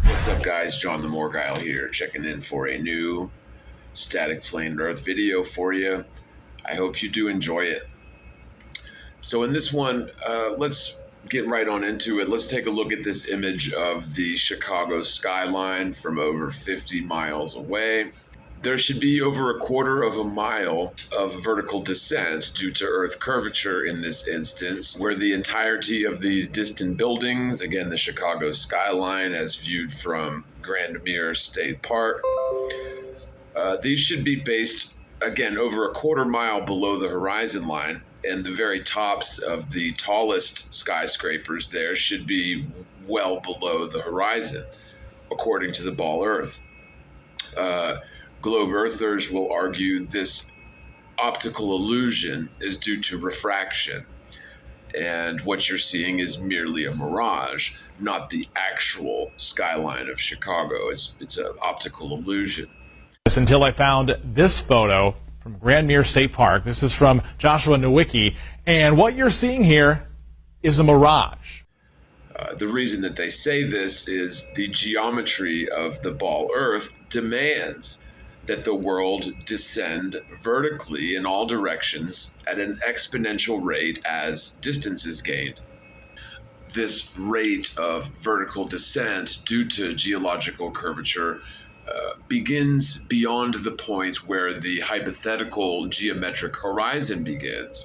What's up, guys? John the Morgile here, checking in for a new static plane Earth video for you. I hope you do enjoy it. So in this one, let's get right on into it. Let's take a look at this image of the Chicago skyline from over 50 miles away. There should be over a quarter of a mile of vertical descent due to Earth curvature in this instance, where the entirety of these distant buildings, again, the Chicago skyline as viewed from Grandmere State Park, these should be based, again, over a quarter mile below the horizon line, and the very tops of the tallest skyscrapers there should be well below the horizon, according to the ball Earth. Globe earthers will argue this optical illusion is due to refraction, and what you're seeing is merely a mirage, not the actual skyline of Chicago. It's an optical illusion. Until I found this photo from Grandmere State Park. This is from Joshua Nowicki, and what you're seeing here is a mirage. The reason that they say this is the geometry of the ball Earth demands that the world descend vertically in all directions at an exponential rate as distance is gained. This rate of vertical descent due to geological curvature begins beyond the point where the hypothetical geometric horizon begins.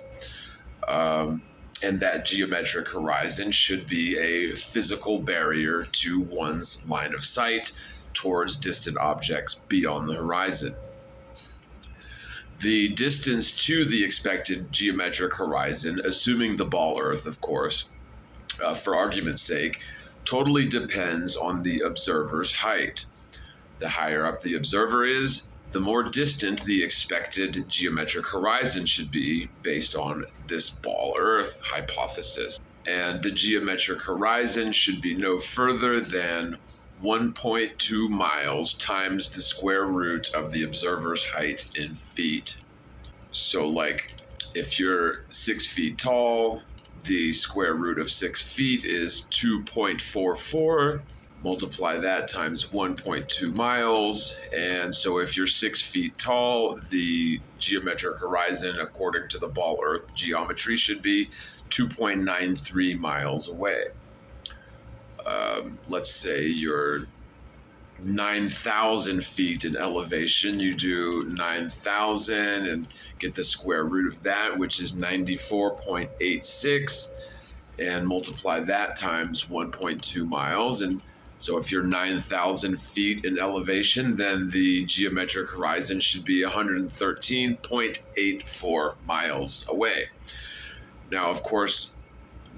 And that geometric horizon should be a physical barrier to one's line of sight towards distant objects beyond the horizon. The distance to the expected geometric horizon, assuming the ball Earth, of course, for argument's sake, totally depends on the observer's height. The higher up the observer is, the more distant the expected geometric horizon should be based on this ball Earth hypothesis. And the geometric horizon should be no further than 1.2 miles times the square root of the observer's height in feet. So like if you're 6 feet tall, the square root of 6 feet is 2.44. Multiply that times 1.2 miles. And so if you're 6 feet tall, the geometric horizon, according to the ball Earth geometry, should be 2.93 miles away. Let's say you're 9,000 feet in elevation. You do 9,000 and get the square root of that, which is 94.86, and multiply that times 1.2 miles. And so if you're 9,000 feet in elevation, then the geometric horizon should be 113.84 miles away. Now, of course,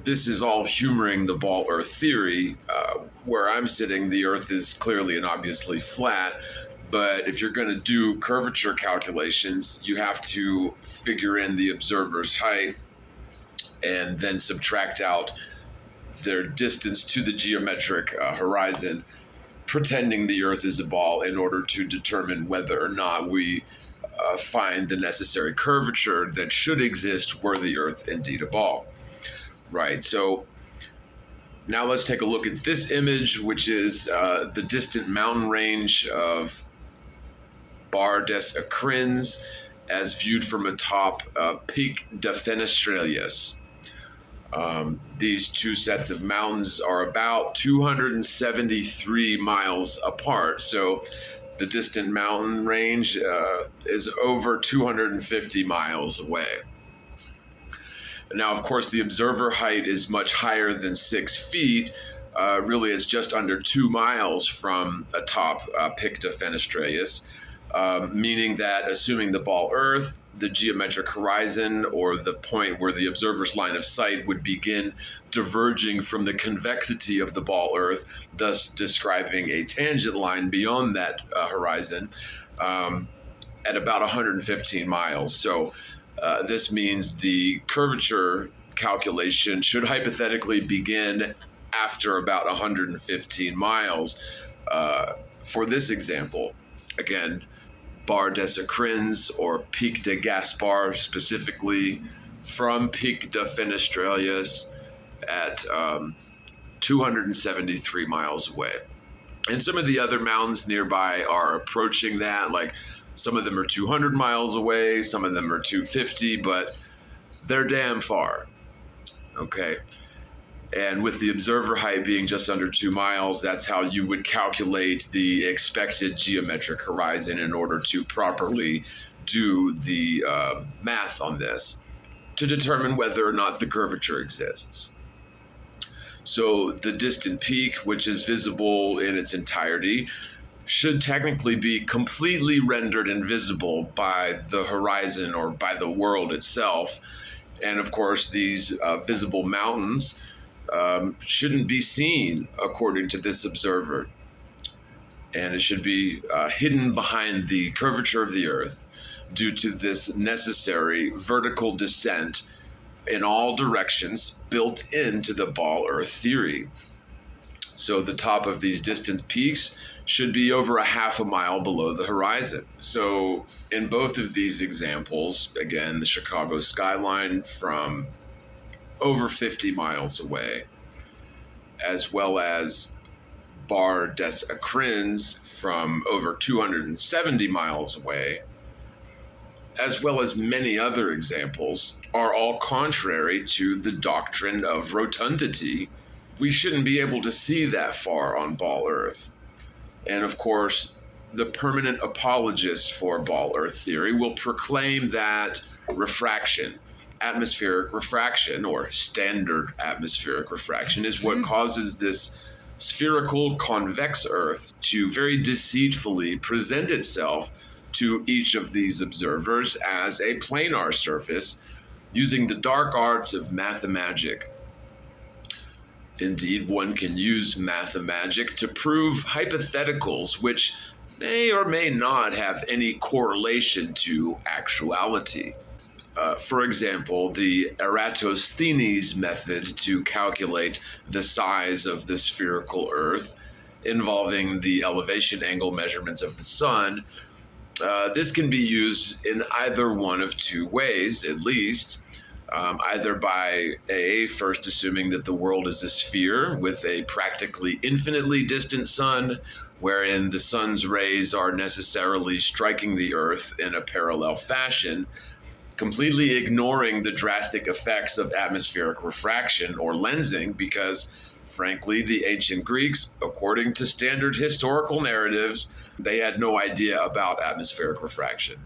this is all humoring the ball Earth theory. Where I'm sitting, the Earth is clearly and obviously flat, but if you're going to do curvature calculations, you have to figure in the observer's height and then subtract out their distance to the geometric horizon, pretending the Earth is a ball in order to determine whether or not we find the necessary curvature that should exist were the Earth indeed a ball. Right, so now let's take a look at this image, which is the distant mountain range of Barre des Écrins as viewed from atop Pic de Fenestrelles. These two sets of mountains are about 273 miles apart, so the distant mountain range is over 250 miles away. Now, of course, the observer height is much higher than 6 feet. Really, it's just under 2 miles from atop Pic de Fenestrelles, meaning that assuming the ball Earth, the geometric horizon, or the point where the observer's line of sight would begin diverging from the convexity of the ball Earth, thus describing a tangent line beyond that horizon at about 115 miles. So this means the curvature calculation should hypothetically begin after about 115 miles. For this example, again, Barre des Écrins, or Pic de Gaspar specifically, from Pic de Fenestrelles at 273 miles away. And some of the other mountains nearby are approaching that. Like some of them are 200 miles away, some of them are 250, but they're damn far. Okay. And with the observer height being just under 2 miles, that's how you would calculate the expected geometric horizon in order to properly do the math on this to determine whether or not the curvature exists. So the distant peak, which is visible in its entirety, should technically be completely rendered invisible by the horizon or by the world itself. And of course, these visible mountains shouldn't be seen according to this observer. And it should be hidden behind the curvature of the Earth due to this necessary vertical descent in all directions built into the ball Earth theory. So the top of these distant peaks should be over a half a mile below the horizon. So in both of these examples, again, the Chicago skyline from over 50 miles away, as well as Bar des Acrins from over 270 miles away, as well as many other examples, are all contrary to the doctrine of rotundity. We shouldn't be able to see that far on ball Earth. And of course, the permanent apologist for ball Earth theory will proclaim that refraction, atmospheric refraction, or standard atmospheric refraction, is what causes this spherical convex Earth to very deceitfully present itself to each of these observers as a planar surface using the dark arts of mathemagic. Indeed, one can use mathemagic to prove hypotheticals which may or may not have any correlation to actuality. For example, the Eratosthenes method to calculate the size of the spherical Earth involving the elevation angle measurements of the sun. This can be used in either one of two ways, at least. Either by first assuming that the world is a sphere with a practically infinitely distant sun, wherein the sun's rays are necessarily striking the Earth in a parallel fashion, completely ignoring the drastic effects of atmospheric refraction or lensing, because frankly, the ancient Greeks, according to standard historical narratives, they had no idea about atmospheric refraction.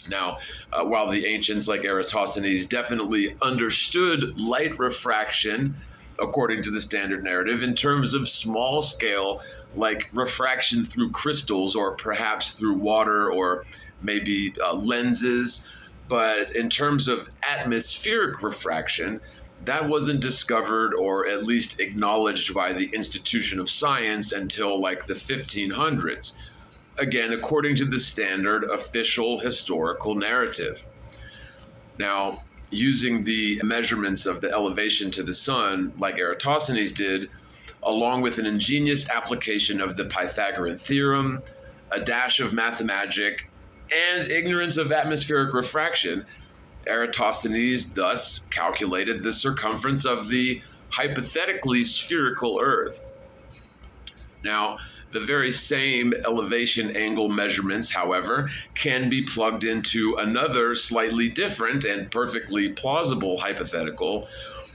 Now, while the ancients like Eratosthenes definitely understood light refraction, according to the standard narrative, in terms of small scale, like refraction through crystals or perhaps through water or maybe lenses, but in terms of atmospheric refraction, that wasn't discovered or at least acknowledged by the institution of science until like the 1500s. Again, according to the standard official historical narrative. Now, using the measurements of the elevation to the sun, like Eratosthenes did, along with an ingenious application of the Pythagorean theorem, a dash of mathemagic, and ignorance of atmospheric refraction, Eratosthenes thus calculated the circumference of the hypothetically spherical Earth. Now, the very same elevation angle measurements, however, can be plugged into another slightly different and perfectly plausible hypothetical,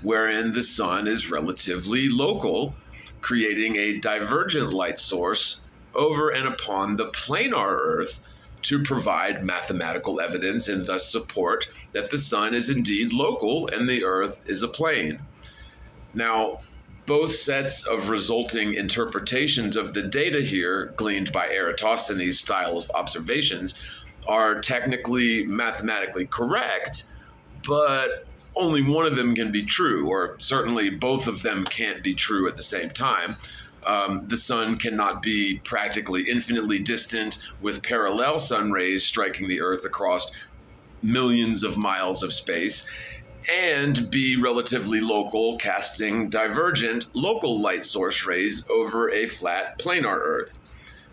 wherein the sun is relatively local, creating a divergent light source over and upon the planar Earth to provide mathematical evidence and thus support that the sun is indeed local and the Earth is a plane. Now, both sets of resulting interpretations of the data here, gleaned by Eratosthenes' style of observations, are technically mathematically correct, but only one of them can be true, or certainly both of them can't be true at the same time. The sun cannot be practically infinitely distant with parallel sun rays striking the Earth across millions of miles of space, and be relatively local, casting divergent local light source rays over a flat planar Earth.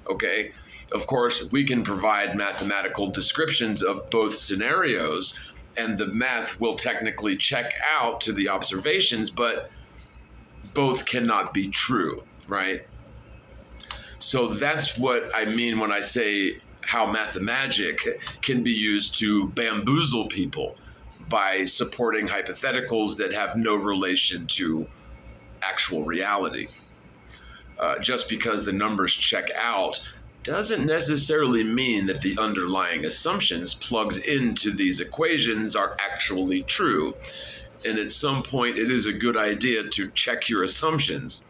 Okay, of course, we can provide mathematical descriptions of both scenarios, and the math will technically check out to the observations, but both cannot be true, right? So that's what I mean when I say how mathemagic can be used to bamboozle people by supporting hypotheticals that have no relation to actual reality. Just because the numbers check out doesn't necessarily mean that the underlying assumptions plugged into these equations are actually true. And at some point, it is a good idea to check your assumptions.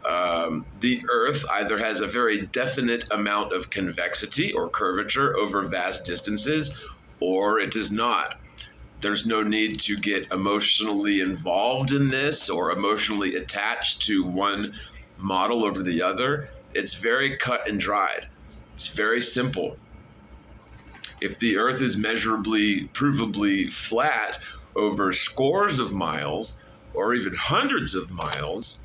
The Earth either has a very definite amount of convexity or curvature over vast distances, or it does not. There's no need to get emotionally involved in this or emotionally attached to one model over the other. It's very cut and dried. It's very simple. If the Earth is measurably, provably flat over scores of miles or even hundreds of miles,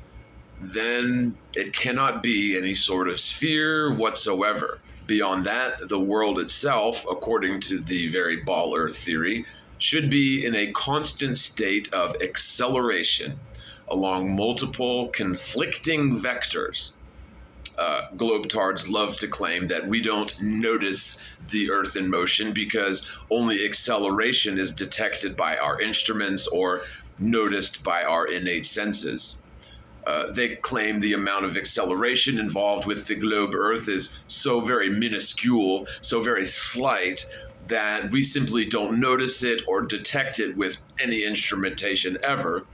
then it cannot be any sort of sphere whatsoever. Beyond that, the world itself, according to the very ball Earth theory, should be in a constant state of acceleration along multiple conflicting vectors. Globetards love to claim that we don't notice the Earth in motion because only acceleration is detected by our instruments or noticed by our innate senses. They claim the amount of acceleration involved with the globe Earth is so very minuscule, so very slight, that we simply don't notice it or detect it with any instrumentation ever,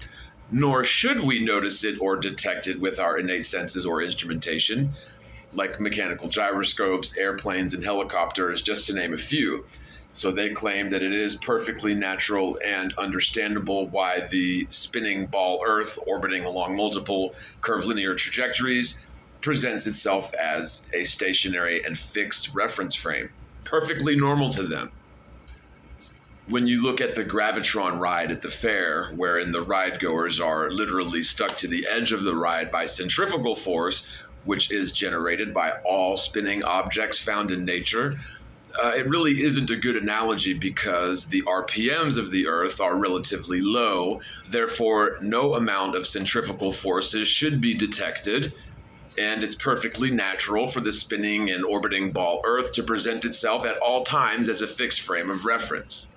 nor should we notice it or detect it with our innate senses or instrumentation, like mechanical gyroscopes, airplanes, and helicopters, just to name a few. So they claim that it is perfectly natural and understandable why the spinning ball Earth orbiting along multiple curvilinear trajectories presents itself as a stationary and fixed reference frame. Perfectly normal to them. When you look at the Gravitron ride at the fair, wherein the ride goers are literally stuck to the edge of the ride by centrifugal force, which is generated by all spinning objects found in nature, it really isn't a good analogy because the RPMs of the Earth are relatively low. Therefore, no amount of centrifugal forces should be detected, and it's perfectly natural for the spinning and orbiting ball Earth to present itself at all times as a fixed frame of reference.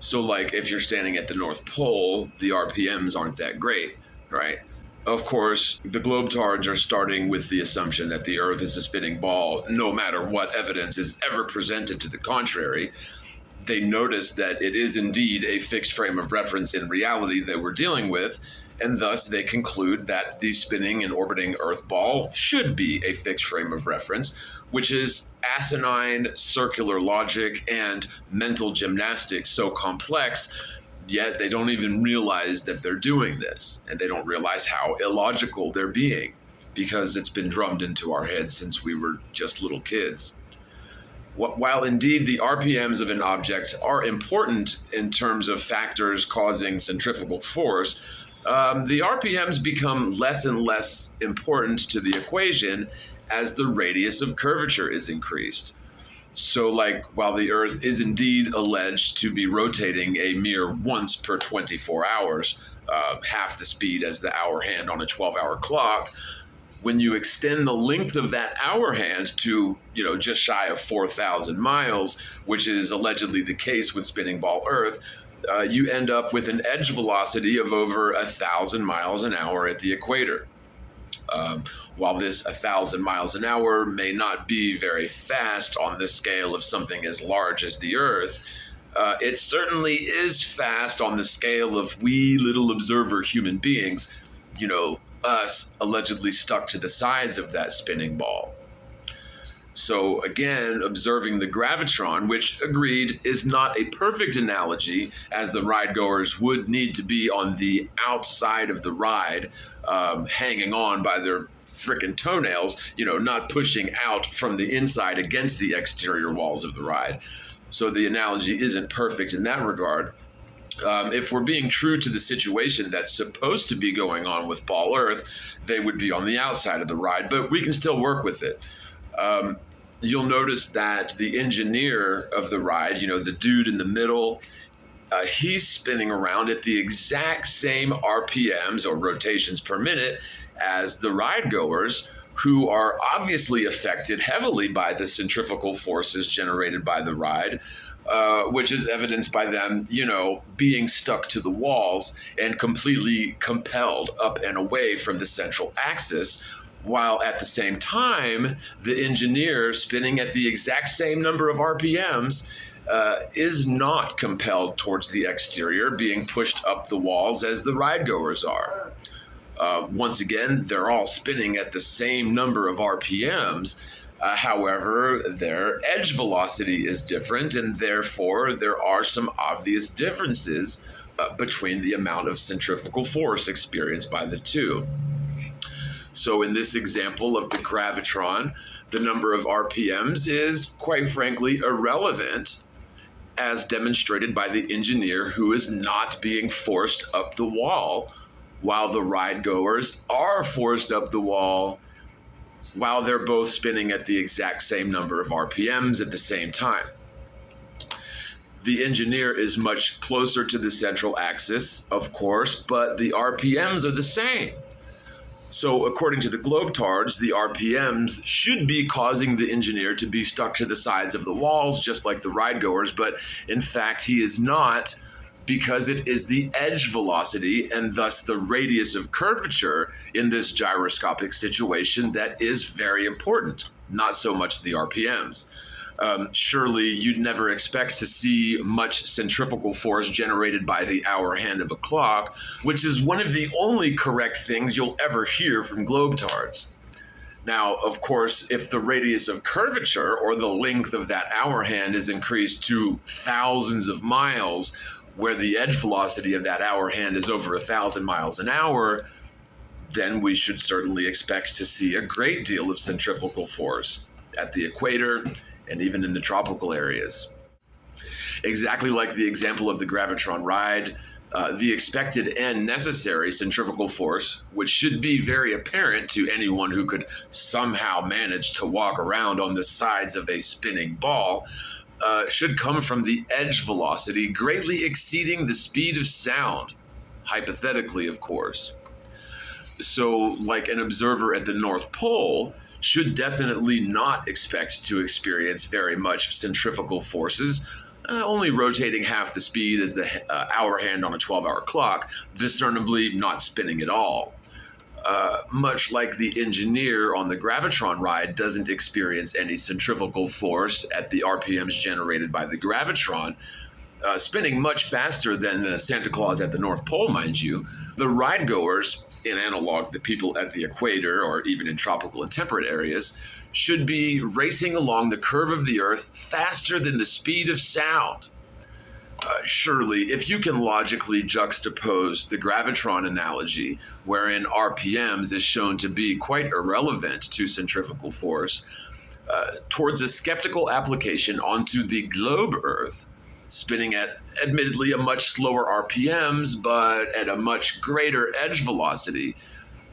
So, like, if you're standing at the North Pole, the RPMs aren't that great, right? Of course, the globetards are starting with the assumption that the Earth is a spinning ball, no matter what evidence is ever presented to the contrary. They notice that it is indeed a fixed frame of reference in reality that we're dealing with, and thus they conclude that the spinning and orbiting Earth ball should be a fixed frame of reference, which is asinine circular logic and mental gymnastics so complex, yet they don't even realize that they're doing this, and they don't realize how illogical they're being, because it's been drummed into our heads since we were just little kids. While indeed the RPMs of an object are important in terms of factors causing centrifugal force, the RPMs become less and less important to the equation as the radius of curvature is increased. So, like, while the Earth is indeed alleged to be rotating a mere once per 24 hours, half the speed as the hour hand on a 12-hour clock, when you extend the length of that hour hand to, just shy of 4,000 miles, which is allegedly the case with spinning ball Earth, you end up with an edge velocity of over 1,000 miles an hour at the equator. While this 1,000 miles an hour may not be very fast on the scale of something as large as the Earth, it certainly is fast on the scale of we little observer human beings, us allegedly stuck to the sides of that spinning ball. So again, observing the gravitron, which agreed is not a perfect analogy, as the ride goers would need to be on the outside of the ride, hanging on by their frickin' toenails, not pushing out from the inside against the exterior walls of the ride. So the analogy isn't perfect in that regard. If we're being true to the situation that's supposed to be going on with ball Earth, they would be on the outside of the ride, but we can still work with it. You'll notice that the engineer of the ride, the dude in the middle, he's spinning around at the exact same RPMs or rotations per minute as the ride goers, who are obviously affected heavily by the centrifugal forces generated by the ride, which is evidenced by them, being stuck to the walls and completely compelled up and away from the central axis, while at the same time, the engineer spinning at the exact same number of RPMs is not compelled towards the exterior, being pushed up the walls as the ride goers are. Once again, they're all spinning at the same number of RPMs. However, their edge velocity is different, and therefore there are some obvious differences between the amount of centrifugal force experienced by the two. So in this example of the gravitron, the number of RPMs is, quite frankly, irrelevant, as demonstrated by the engineer who is not being forced up the wall, while the ride goers are forced up the wall while they're both spinning at the exact same number of RPMs at the same time. The engineer is much closer to the central axis, of course, but the RPMs are the same. So according to the globetards, the RPMs should be causing the engineer to be stuck to the sides of the walls, just like the ride goers, but in fact he is not, because it is the edge velocity and thus the radius of curvature in this gyroscopic situation that is very important, not so much the RPMs. Surely you'd never expect to see much centrifugal force generated by the hour hand of a clock, which is one of the only correct things you'll ever hear from globetards. Now, of course, if the radius of curvature or the length of that hour hand is increased to thousands of miles, where the edge velocity of that hour hand is over 1,000 miles an hour, then we should certainly expect to see a great deal of centrifugal force at the equator and even in the tropical areas. Exactly like the example of the gravitron ride, the expected and necessary centrifugal force, which should be very apparent to anyone who could somehow manage to walk around on the sides of a spinning ball, should come from the edge velocity greatly exceeding the speed of sound, hypothetically, of course. So, like an observer at the North Pole should definitely not expect to experience very much centrifugal forces, only rotating half the speed as the hour hand on a 12-hour clock, discernibly not spinning at all. Much like the engineer on the gravitron ride doesn't experience any centrifugal force at the RPMs generated by the gravitron, spinning much faster than Santa Claus at the North Pole, mind you, the ride goers, in analog to people at the equator or even in tropical and temperate areas, should be racing along the curve of the Earth faster than the speed of sound. Surely, if you can logically juxtapose the gravitron analogy, wherein RPMs is shown to be quite irrelevant to centrifugal force, towards a skeptical application onto the globe Earth, spinning at admittedly a much slower RPMs, but at a much greater edge velocity,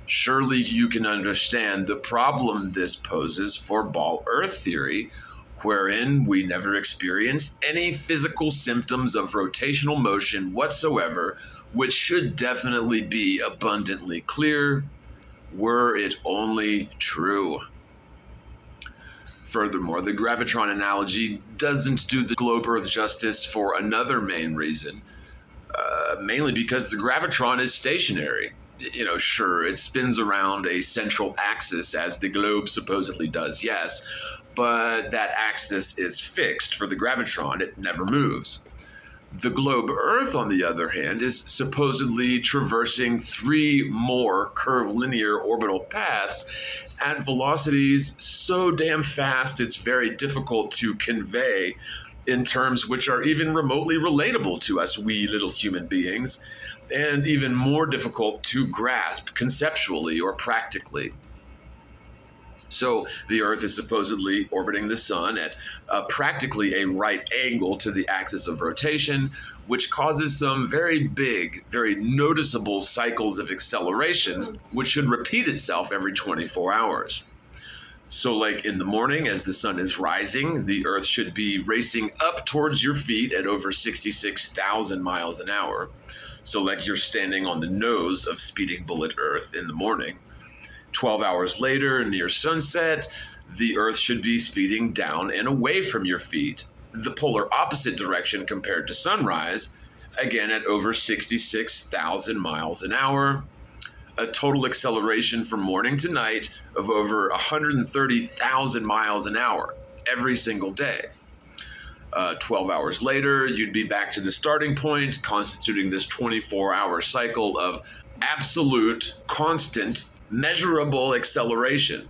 surely you can understand the problem this poses for ball Earth theory, wherein we never experience any physical symptoms of rotational motion whatsoever, which should definitely be abundantly clear, were it only true. Furthermore, the gravitron analogy doesn't do the globe Earth justice for another main reason, mainly because the gravitron is stationary. Sure, it spins around a central axis as the globe supposedly does, yes, but that axis is fixed for the gravitron. It never moves. The globe Earth, on the other hand, is supposedly traversing 3 more curvilinear orbital paths at velocities so damn fast it's very difficult to convey in terms which are even remotely relatable to us, we little human beings, and even more difficult to grasp conceptually or practically. So the Earth is supposedly orbiting the Sun at practically a right angle to the axis of rotation, which causes some very big, very noticeable cycles of acceleration, which should repeat itself every 24 hours. So, like in the morning, as the sun is rising, the Earth should be racing up towards your feet at over 66,000 miles an hour. So, like you're standing on the nose of speeding bullet Earth in the morning. 12 hours later, near sunset, the Earth should be speeding down and away from your feet, the polar opposite direction compared to sunrise, again at over 66,000 miles an hour. A total acceleration from morning to night of over 130,000 miles an hour every single day. 12 hours later, you'd be back to the starting point, constituting this 24-hour cycle of absolute, constant, measurable acceleration.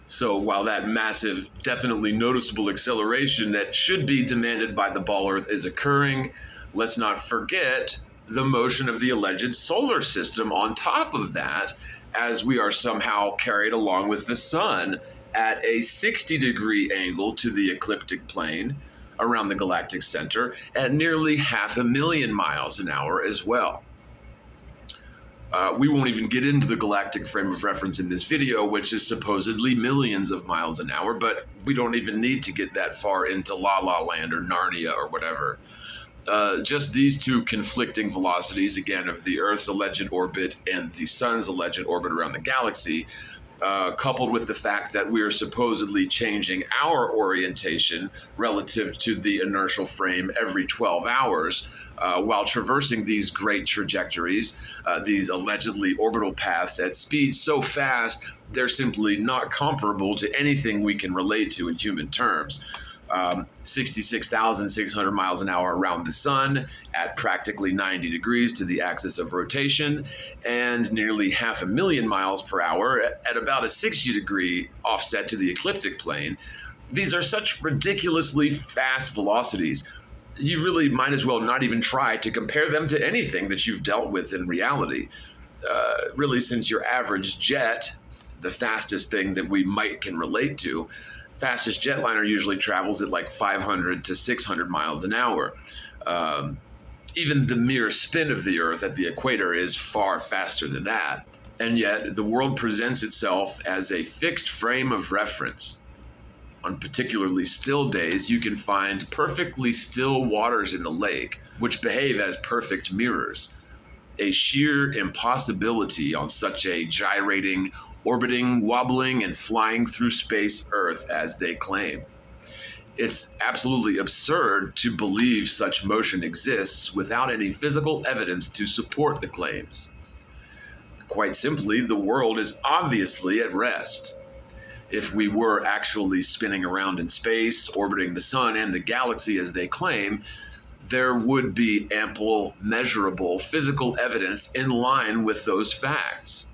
So while that massive, definitely noticeable acceleration that should be demanded by the ball Earth is occurring, let's not forget the motion of the alleged solar system on top of that, as we are somehow carried along with the sun at a 60-degree angle to the ecliptic plane around the galactic center at nearly 500,000 miles an hour as well. We won't even get into the galactic frame of reference in this video, which is supposedly millions of miles an hour, but we don't even need to get that far into La La Land or Narnia or whatever. Just these two conflicting velocities, again, of the Earth's alleged orbit and the sun's alleged orbit around the galaxy, coupled with the fact that we are supposedly changing our orientation relative to the inertial frame every 12 hours, while traversing these great trajectories, these allegedly orbital paths at speeds so fast, they're simply not comparable to anything we can relate to in human terms. 66,600 miles an hour around the sun at practically 90 degrees to the axis of rotation, and nearly 500,000 miles per hour at about a 60-degree offset to the ecliptic plane. These are such ridiculously fast velocities. You really might as well not even try to compare them to anything that you've dealt with in reality. Really, since your average jet, the fastest thing that we can relate to, fastest jetliner usually travels at like 500 to 600 miles an hour. Even the mere spin of the Earth at the equator is far faster than that. And yet, the world presents itself as a fixed frame of reference. On particularly still days, you can find perfectly still waters in the lake, which behave as perfect mirrors. A sheer impossibility on such a gyrating, orbiting, wobbling, and flying through space Earth as they claim. It's absolutely absurd to believe such motion exists without any physical evidence to support the claims. Quite simply, the world is obviously at rest. If we were actually spinning around in space, orbiting the sun and the galaxy as they claim, there would be ample, measurable physical evidence in line with those facts.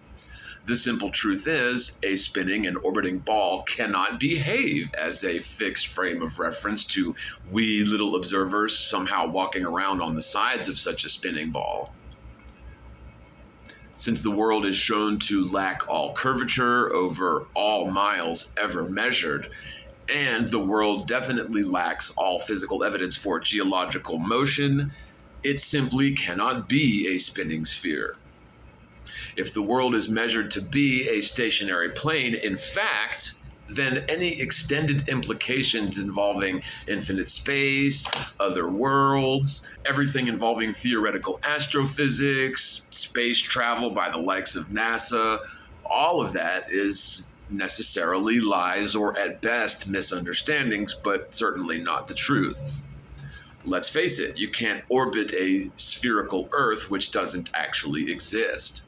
The simple truth is, a spinning and orbiting ball cannot behave as a fixed frame of reference to we little observers somehow walking around on the sides of such a spinning ball. Since the world is shown to lack all curvature over all miles ever measured, and the world definitely lacks all physical evidence for geological motion, it simply cannot be a spinning sphere. If the world is measured to be a stationary plane, in fact, then any extended implications involving infinite space, other worlds, everything involving theoretical astrophysics, space travel by the likes of NASA, all of that is necessarily lies or at best misunderstandings, but certainly not the truth. Let's face it, you can't orbit a spherical Earth which doesn't actually exist.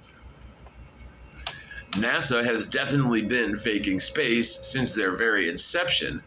NASA has definitely been faking space since their very inception,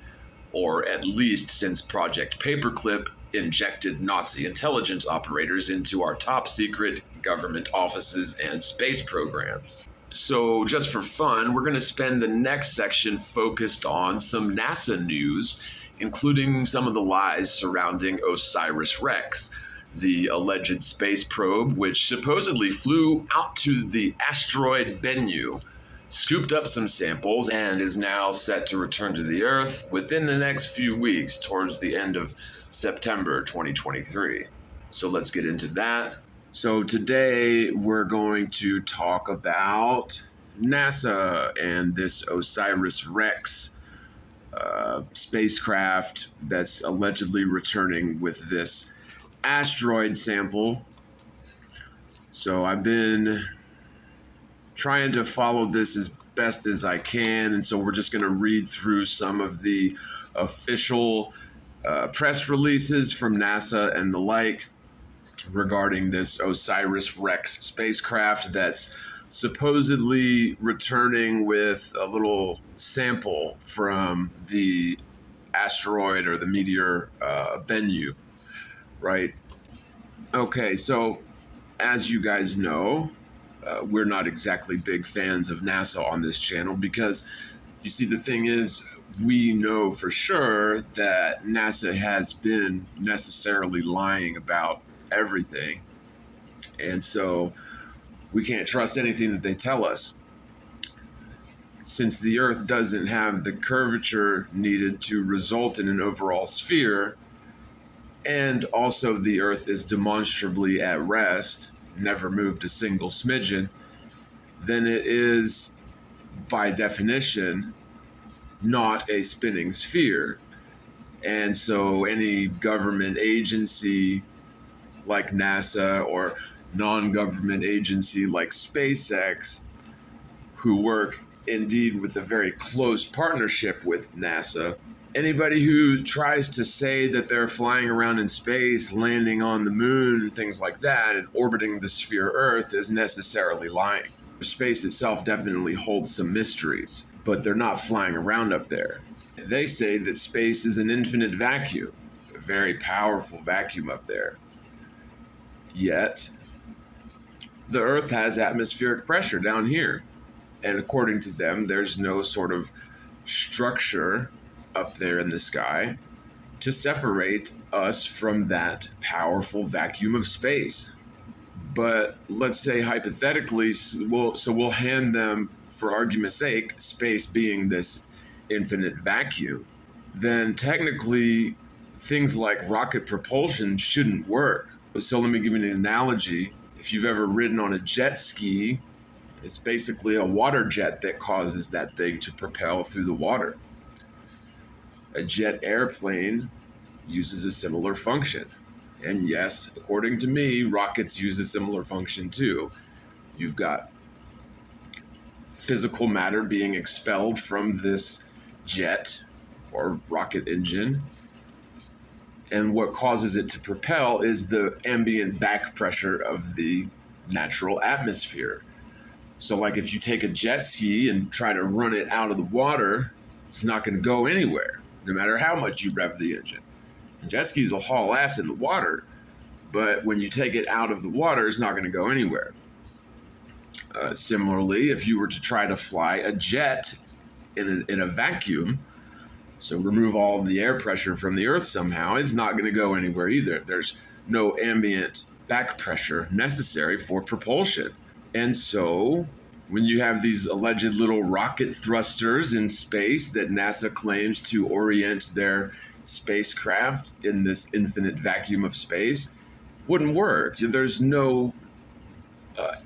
or at least since Project Paperclip injected Nazi intelligence operators into our top secret government offices and space programs. So just for fun, we're going to spend the next section focused on some NASA news, including some of the lies surrounding OSIRIS-REx, the alleged space probe which supposedly flew out to the asteroid Bennu, scooped up some samples, and is now set to return to the Earth within the next few weeks towards the end of September 2023. So let's get into that. So today we're going to talk about NASA and this Osiris-Rex spacecraft that's allegedly returning with this asteroid sample. So I've been trying to follow this as best as I can, and so we're just going to read through some of the official press releases from NASA and the like regarding this Osiris-Rex spacecraft that's supposedly returning with a little sample from the asteroid or the meteor venue, right? Okay, so as you guys know, we're not exactly big fans of NASA on this channel because, you see, the thing is, we know for sure that NASA has been necessarily lying about everything. And so we can't trust anything that they tell us. Since the Earth doesn't have the curvature needed to result in an overall sphere, and also the Earth is demonstrably at rest, never moved a single smidgen, then it is, by definition, not a spinning sphere. And so any government agency like NASA or non-government agency like SpaceX, who work indeed with a very close partnership with NASA, anybody who tries to say that they're flying around in space, landing on the moon, things like that, and orbiting the sphere Earth is necessarily lying. Space itself definitely holds some mysteries, but they're not flying around up there. They say that space is an infinite vacuum, a very powerful vacuum up there. Yet, the Earth has atmospheric pressure down here. And according to them, there's no sort of structure up there in the sky to separate us from that powerful vacuum of space. But let's say hypothetically, we'll hand them, for argument's sake, space being this infinite vacuum, then technically things like rocket propulsion shouldn't work. So let me give you an analogy. If you've ever ridden on a jet ski, it's basically a water jet that causes that thing to propel through the water. A jet airplane uses a similar function. And yes, according to me, rockets use a similar function too. You've got physical matter being expelled from this jet or rocket engine. And what causes it to propel is the ambient back pressure of the natural atmosphere. So like if you take a jet ski and try to run it out of the water, it's not going to go anywhere, no matter how much you rev the engine. And jet skis will haul ass in the water, but when you take it out of the water, it's not going to go anywhere. Similarly, if you were to try to fly a jet in a vacuum, so remove all of the air pressure from the Earth somehow, it's not going to go anywhere either. There's no ambient back pressure necessary for propulsion. And so when you have these alleged little rocket thrusters in space that NASA claims to orient their spacecraft in this infinite vacuum of space, wouldn't work. There's no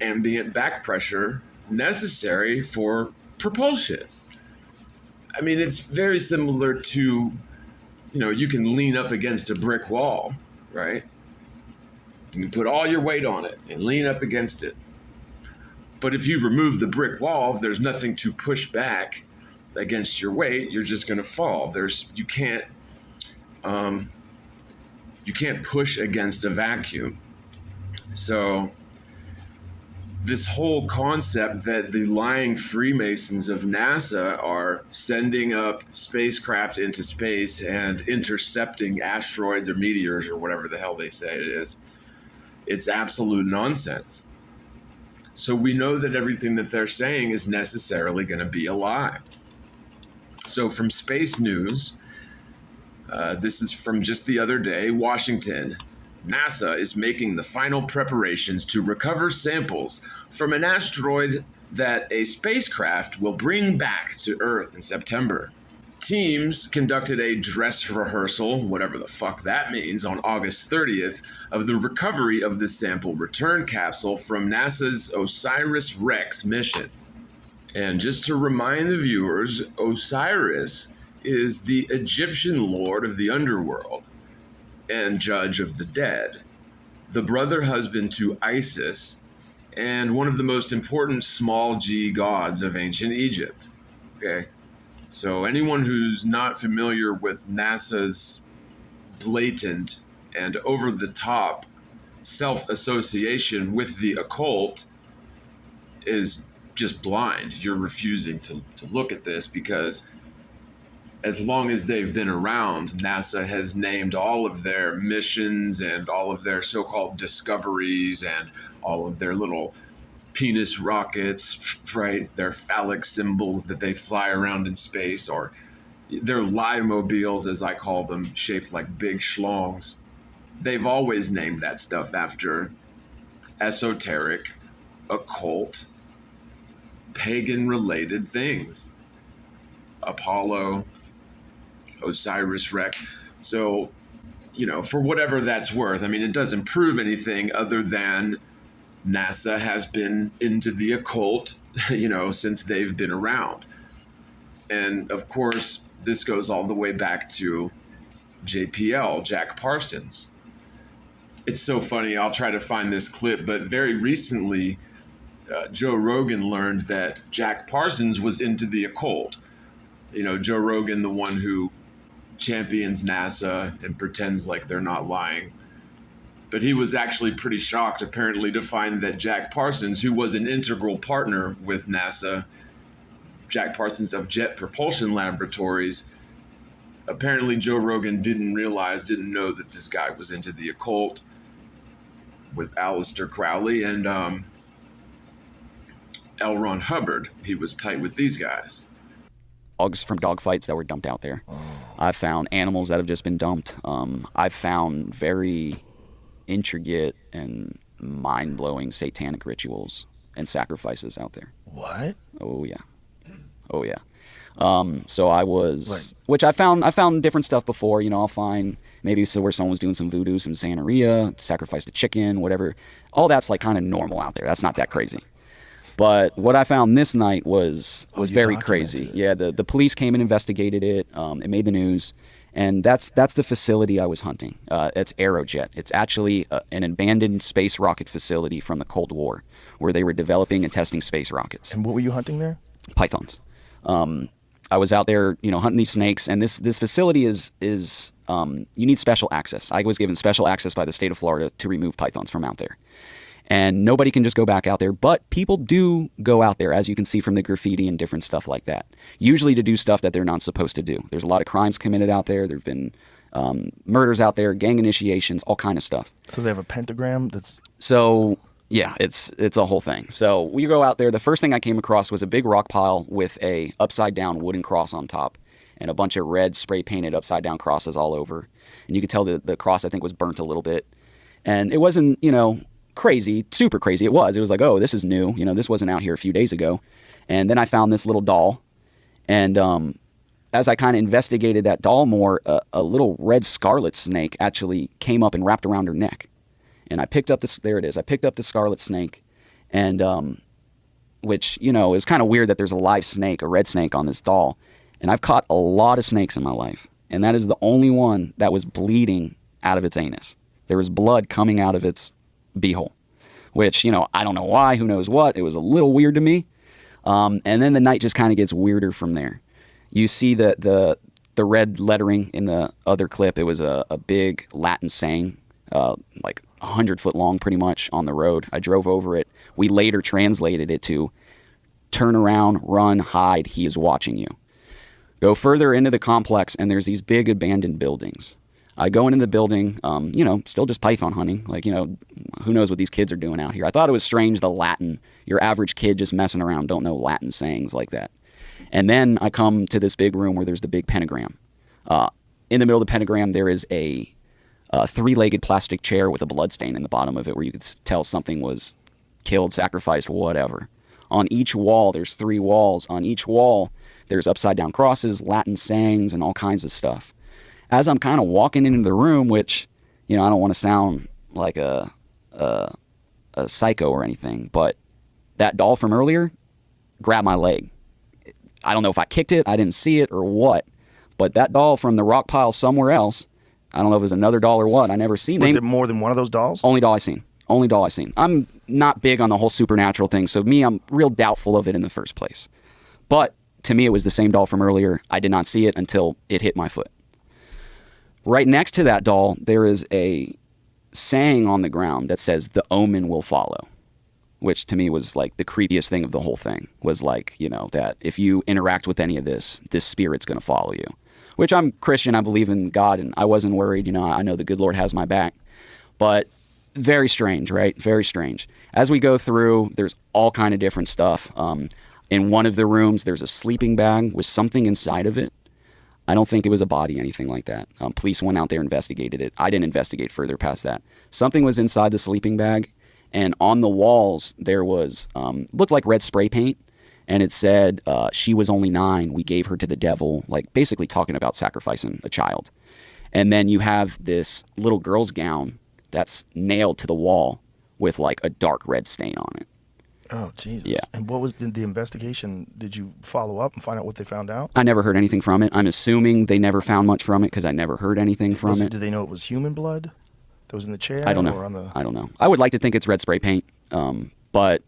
ambient back pressure necessary for propulsion. I mean, it's very similar to, you can lean up against a brick wall, right? You can put all your weight on it and lean up against it. But if you remove the brick wall, there's nothing to push back against your weight. You're just going to fall. You can't push against a vacuum. So this whole concept that the lying Freemasons of NASA are sending up spacecraft into space and intercepting asteroids or meteors or whatever the hell they say it is, it's absolute nonsense. So we know that everything that they're saying is necessarily going to be a lie. So from Space News, this is from just the other day, Washington. NASA is making the final preparations to recover samples from an asteroid that a spacecraft will bring back to Earth in September. Teams conducted a dress rehearsal, whatever the fuck that means, on August 30th of the recovery of the sample return capsule from NASA's Osiris-Rex mission. And just to remind the viewers, Osiris is the Egyptian lord of the underworld and judge of the dead, the brother husband to Isis, and one of the most important small g gods of ancient Egypt. Okay, so anyone who's not familiar with NASA's blatant and over the top self association with the occult is just blind. You're refusing to look at this because as long as they've been around, NASA has named all of their missions and all of their so-called discoveries and all of their little penis rockets, right? Their phallic symbols that they fly around in space, or their lie mobiles, as I call them, shaped like big schlongs. They've always named that stuff after esoteric, occult, pagan-related things. Apollo, Osiris Rex. So, for whatever that's worth, I mean, it doesn't prove anything other than NASA has been into the occult, since they've been around. And of course, this goes all the way back to JPL, Jack Parsons. It's so funny. I'll try to find this clip, but very recently, Joe Rogan learned that Jack Parsons was into the occult. Joe Rogan, the one who champions NASA and pretends like they're not lying. But he was actually pretty shocked, apparently, to find that Jack Parsons, who was an integral partner with NASA, Jack Parsons of Jet Propulsion Laboratories, apparently Joe Rogan didn't know that this guy was into the occult with Aleister Crowley and L. Ron Hubbard. He was tight with these guys. Dogs from dog fights that were dumped out there. I've found animals that have just been dumped. I've found very intricate and mind-blowing satanic rituals and sacrifices out there. What? Oh yeah. So I was, which I found different stuff before. I'll find maybe where someone was doing some voodoo, some Santeria, sacrificed a chicken, whatever. All that's like kind of normal out there. That's not that crazy. But what I found this night was very crazy. Yeah, the police came and investigated it. It made the news. And that's the facility I was hunting. It's Aerojet. It's actually an abandoned space rocket facility from the Cold War where they were developing and testing space rockets. And what were you hunting there? Pythons. I was out there, hunting these snakes. And this facility is you need special access. I was given special access by the state of Florida to remove pythons from out there. And nobody can just go back out there, but people do go out there, as you can see from the graffiti and different stuff like that, usually to do stuff that they're not supposed to do. There's a lot of crimes committed out there. There've been murders out there, gang initiations, all kind of stuff. So they have a pentagram that's... So, yeah, it's a whole thing. So we go out there. The first thing I came across was a big rock pile with a upside-down wooden cross on top and a bunch of red spray-painted upside-down crosses all over. And you could tell the cross, I think, was burnt a little bit. And it wasn't, crazy, super crazy. It was like, oh, this is new. This wasn't out here a few days ago. And then I found this little doll. And as I kind of investigated that doll more, a little red scarlet snake actually came up and wrapped around her neck. And I picked up this, there it is. I picked up the scarlet snake. And which, it was kind of weird that there's a live snake, a red snake on this doll. And I've caught a lot of snakes in my life. And that is the only one that was bleeding out of its anus. There was blood coming out of its beehole, which, I don't know why, who knows what. It was a little weird to me. And then the night just kind of gets weirder from there. You see the red lettering in the other clip. It was a big Latin saying, like 100 foot long pretty much on the road. I drove over it. We later translated it to turn around, run, hide, he is watching you. Go further into the complex and there's these big abandoned buildings. I go into the building, still just python hunting. Like, who knows what these kids are doing out here. I thought it was strange, the Latin. Your average kid just messing around don't know Latin sayings like that. And then I come to this big room where there's the big pentagram. In the middle of the pentagram, there is a three-legged plastic chair with a blood stain in the bottom of it where you could tell something was killed, sacrificed, whatever. On each wall, there's 3 walls. On each wall, there's upside-down crosses, Latin sayings, and all kinds of stuff. As I'm kind of walking into the room, which, I don't want to sound like a psycho or anything, but that doll from earlier, grabbed my leg. I don't know if I kicked it, I didn't see it or what, but that doll from the rock pile somewhere else, I don't know if it was another doll or what, I never seen. Was it more than one of those dolls? Only doll I seen. Only doll I seen. I'm not big on the whole supernatural thing, so I'm real doubtful of it in the first place. But to me, it was the same doll from earlier. I did not see it until it hit my foot. Right next to that doll, there is a saying on the ground that says, "The omen will follow," which to me was like the creepiest thing of the whole thing. Was like, that if you interact with any of this spirit's going to follow you. Which I'm Christian, I believe in God, and I wasn't worried. I know the good Lord has my back. But very strange, right? Very strange. As we go through, there's all kind of different stuff. In one of the rooms, there's a sleeping bag with something inside of it. I don't think it was a body, anything like that. Police went out there, investigated it. I didn't investigate further past that. Something was inside the sleeping bag, and on the walls there was, looked like red spray paint, and it said, "She was only 9. We gave her to the devil," like basically talking about sacrificing a child. And then you have this little girl's gown that's nailed to the wall with like a dark red stain on it. Oh, Jesus. Yeah. And what was the investigation? Did you follow up and find out what they found out? I never heard anything from it. I'm assuming they never found much from it because I never heard anything from it. Did they know it was human blood that was in the chair? I don't know. Or on the... I don't know. I would like to think it's red spray paint, but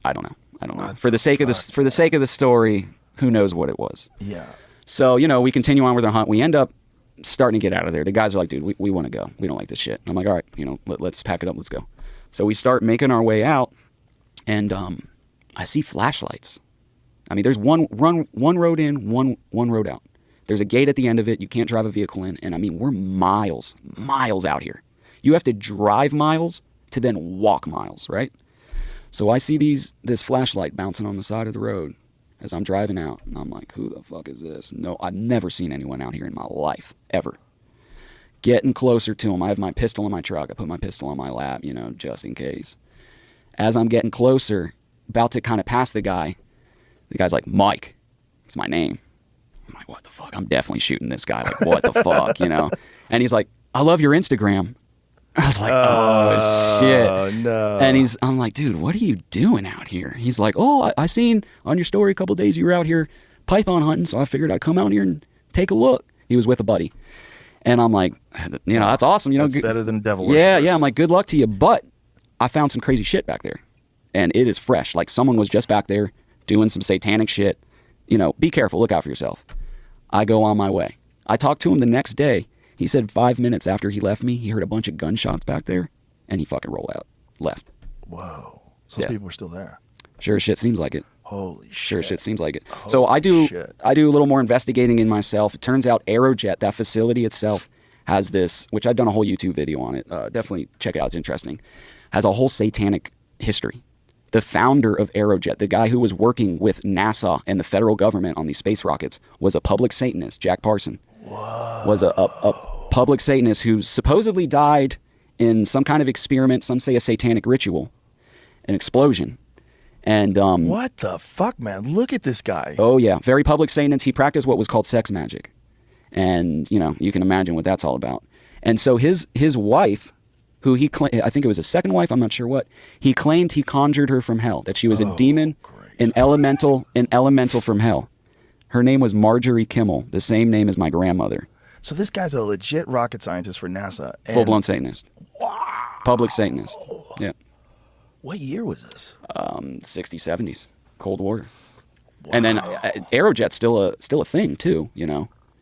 I don't know. I don't know. For the sake of the story, who knows what it was? Yeah. So we continue on with our hunt. We end up starting to get out of there. The guys are like, "Dude, we want to go. We don't like this shit." And I'm like, "All right, let's pack it up. Let's go." So we start making our way out, and I see flashlights. I mean, there's one road in, one road out. There's a gate at the end of it. You can't drive a vehicle in, and I mean, we're miles out here. You have to drive miles to then walk miles, right? So I see this flashlight bouncing on the side of the road as I'm driving out, and I'm like, "Who the fuck is this?" No, I've never seen anyone out here in my life, ever. Getting closer to him, I have my pistol in my truck. I put my pistol on my lap, just in case. As I'm getting closer, about to kind of pass the guy's like, "Mike," it's my name. I'm like, "What the fuck? I'm definitely shooting this guy. Like, what the fuck, And he's like, "I love your Instagram." I was like, "Oh shit!" No. And I'm like, "Dude, what are you doing out here?" He's like, "Oh, I seen on your story a couple of days you were out here python hunting, so I figured I'd come out here and take a look." He was with a buddy, and I'm like, "That's awesome. That's better than devil Yeah, worshippers. yeah. I'm like, "Good luck to you," but I found some crazy shit back there, and it is fresh. Like someone was just back there doing some satanic shit. Be careful. Look out for yourself. I go on my way. I talked to him the next day. He said 5 minutes after he left me, he heard a bunch of gunshots back there, and he fucking rolled out, left. Whoa. So those people were still there. Sure as shit seems like it. Holy shit. Sure as shit seems like it. Holy So I do shit. a little more investigating in myself. It turns out Aerojet, that facility itself, has this, which I've done a whole YouTube video on it. Definitely check it out. It's interesting. Has a whole satanic history. The founder of Aerojet, the guy who was working with NASA and the federal government on these space rockets, was a public Satanist. Jack Parson was a public Satanist who supposedly died in some kind of experiment, some say a satanic ritual, an explosion. And what the fuck, man? Look at this guy. Oh yeah, very public Satanist. He practiced what was called sex magic, and you can imagine what that's all about. And so his wife, who he claimed, I think it was his second wife, I'm not sure what, he claimed he conjured her from hell, that she was a demon, an elemental from hell. Her name was Marjorie Kimmel, the same name as my grandmother. So this guy's a legit rocket scientist for NASA. Full-blown Satanist. Wow. Public Satanist. Yeah. What year was this? 60s, 70s. Cold War. Wow. And then Aerojet's still a thing, too,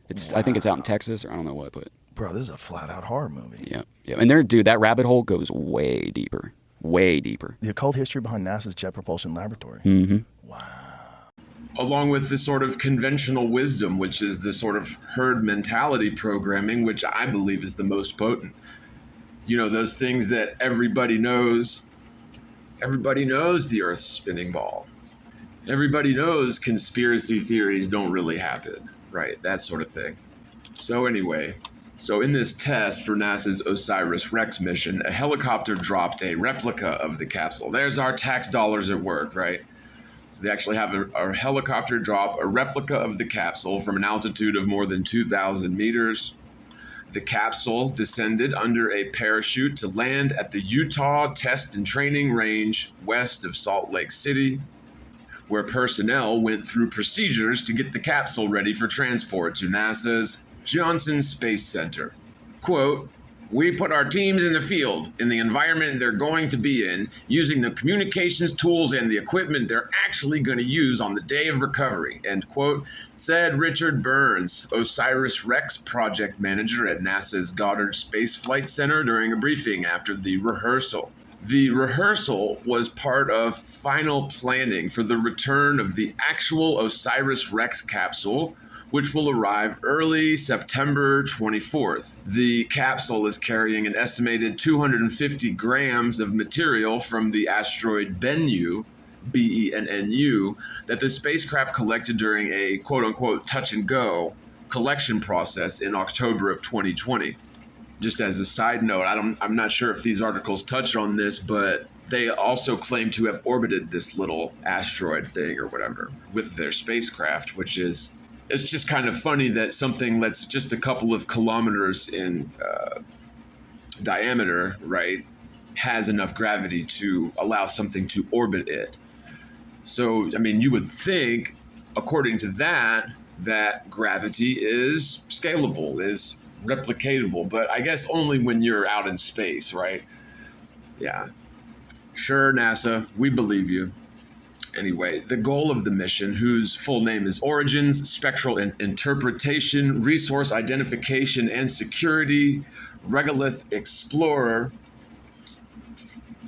It's I think it's out in Texas, or I don't know what, but... Bro, this is a flat-out horror movie. Yeah, yeah. And dude, that rabbit hole goes way deeper. Way deeper. The occult history behind NASA's Jet Propulsion Laboratory. Mm-hmm. Wow. Along with the sort of conventional wisdom, which is the sort of herd mentality programming, which I believe is the most potent. Those things that everybody knows. Everybody knows the Earth's a spinning ball. Everybody knows conspiracy theories don't really happen, right? That sort of thing. So anyway, in this test for NASA's Osiris-Rex mission, a helicopter dropped a replica of the capsule. There's our tax dollars at work, right? So they actually have a helicopter drop a replica of the capsule from an altitude of more than 2,000 meters. The capsule descended under a parachute to land at the Utah Test and Training Range west of Salt Lake City. where personnel went through procedures to get the capsule ready for transport to NASA's Johnson Space Center. Quote, "We put our teams in the field, in the environment they're going to be in, using the communications tools and the equipment they're actually going to use on the day of recovery," end quote, said Richard Burns, OSIRIS-REx project manager at NASA's Goddard Space Flight Center during a briefing after the rehearsal. The rehearsal was part of final planning for the return of the actual OSIRIS-REx capsule, which will arrive early September 24th. The capsule is carrying an estimated 250 grams of material from the asteroid Bennu, Bennu, that the spacecraft collected during a quote-unquote touch-and-go collection process in October of 2020. Just as a side note, I'm not sure if these articles touch on this, but they also claim to have orbited this little asteroid thing or whatever with their spacecraft, which is, it's just kind of funny that something that's just a couple of kilometers in diameter, right, has enough gravity to allow something to orbit it. So, I mean, you would think, according to that, that gravity is scalable, is replicatable, but I guess only when you're out in space, right? Yeah. Sure, NASA, we believe you. Anyway, the goal of the mission, whose full name is Origins, Spectral Interpretation, Resource Identification and Security, Regolith Explorer,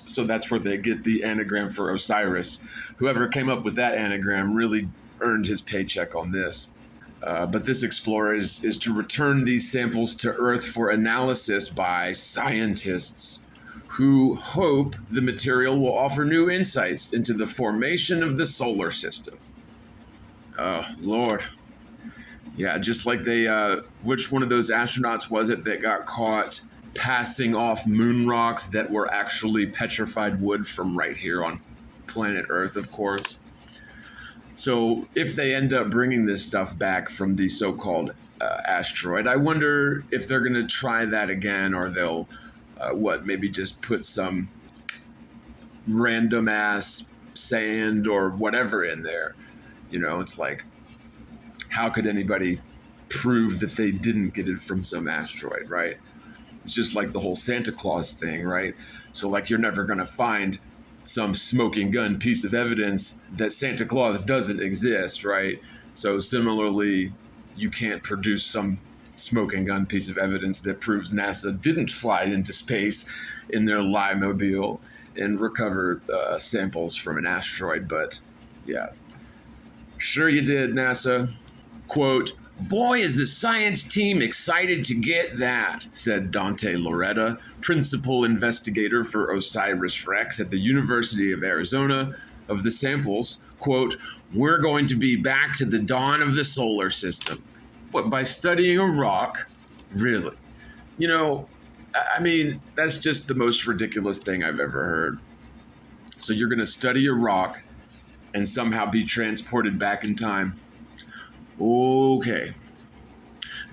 so that's where they get the anagram for Osiris. Whoever came up with that anagram really earned his paycheck on this. But this explorer is to return these samples to Earth for analysis by scientists who hope the material will offer new insights into the formation of the solar system. Oh, Lord. Yeah, just like they, which one of those astronauts was it that got caught passing off moon rocks that were actually petrified wood from right here on planet Earth, of course? So if they end up bringing this stuff back from the so-called asteroid, I wonder if they're going to try that again, or they'll, maybe just put some random ass sand or whatever in there. You know, it's like, how could anybody prove that they didn't get it from some asteroid, right? It's just like the whole Santa Claus thing, right? So like, you're never going to find some smoking gun piece of evidence that Santa Claus doesn't exist, right? So similarly, you can't produce some smoking gun piece of evidence that proves NASA didn't fly into space in their Lie-mobile and recover samples from an asteroid. But yeah, sure you did, NASA. Quote, "Boy, is the science team excited to get that," said Dante Loretta, principal investigator for OSIRIS-REx at the University of Arizona. Of the samples, quote, "We're going to be back to the dawn of the solar system." What, by studying a rock? Really? You know, I mean, that's just the most ridiculous thing I've ever heard. So you're going to study a rock and somehow be transported back in time? Okay.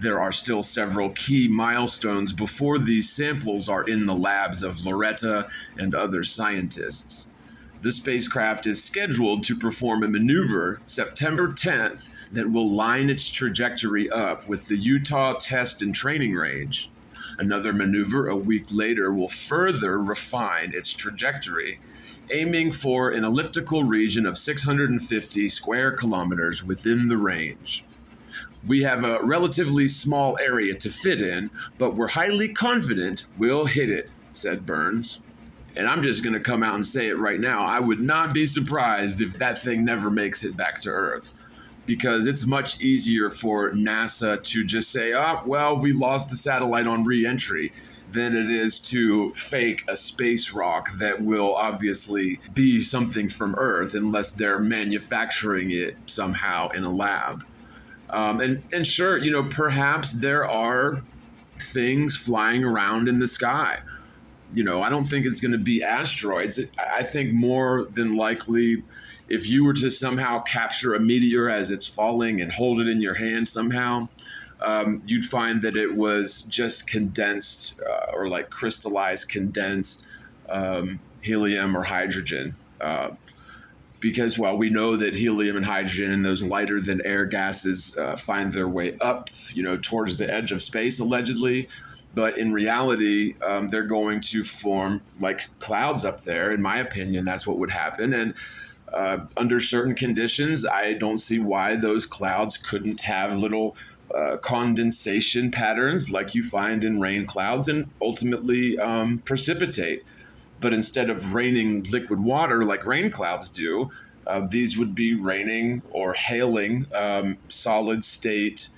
There are still several key milestones before these samples are in the labs of Loretta and other scientists. The spacecraft is scheduled to perform a maneuver September 10th that will line its trajectory up with the Utah Test and Training Range. Another maneuver a week later will further refine its trajectory, aiming for an elliptical region of 650 square kilometers within the range. "We have a relatively small area to fit in, but we're highly confident we'll hit it," said Burns. And I'm just going to come out and say it right now. I would not be surprised if that thing never makes it back to Earth, because it's much easier for NASA to just say, "Oh, well, we lost the satellite on re-entry," than it is to fake a space rock that will obviously be something from Earth unless they're manufacturing it somehow in a lab. And sure, you know, perhaps there are things flying around in the sky. You know, I don't think it's going to be asteroids. I think more than likely, if you were to somehow capture a meteor as it's falling and hold it in your hand somehow, you'd find that it was just condensed or like crystallized condensed helium or hydrogen. because, well, we know that helium and hydrogen and those lighter than air gases find their way up, towards the edge of space, allegedly. But in reality, they're going to form like clouds up there. In my opinion, that's what would happen. And under certain conditions, I don't see why those clouds couldn't have little condensation patterns like you find in rain clouds and ultimately precipitate. But instead of raining liquid water like rain clouds do, these would be raining or hailing solid state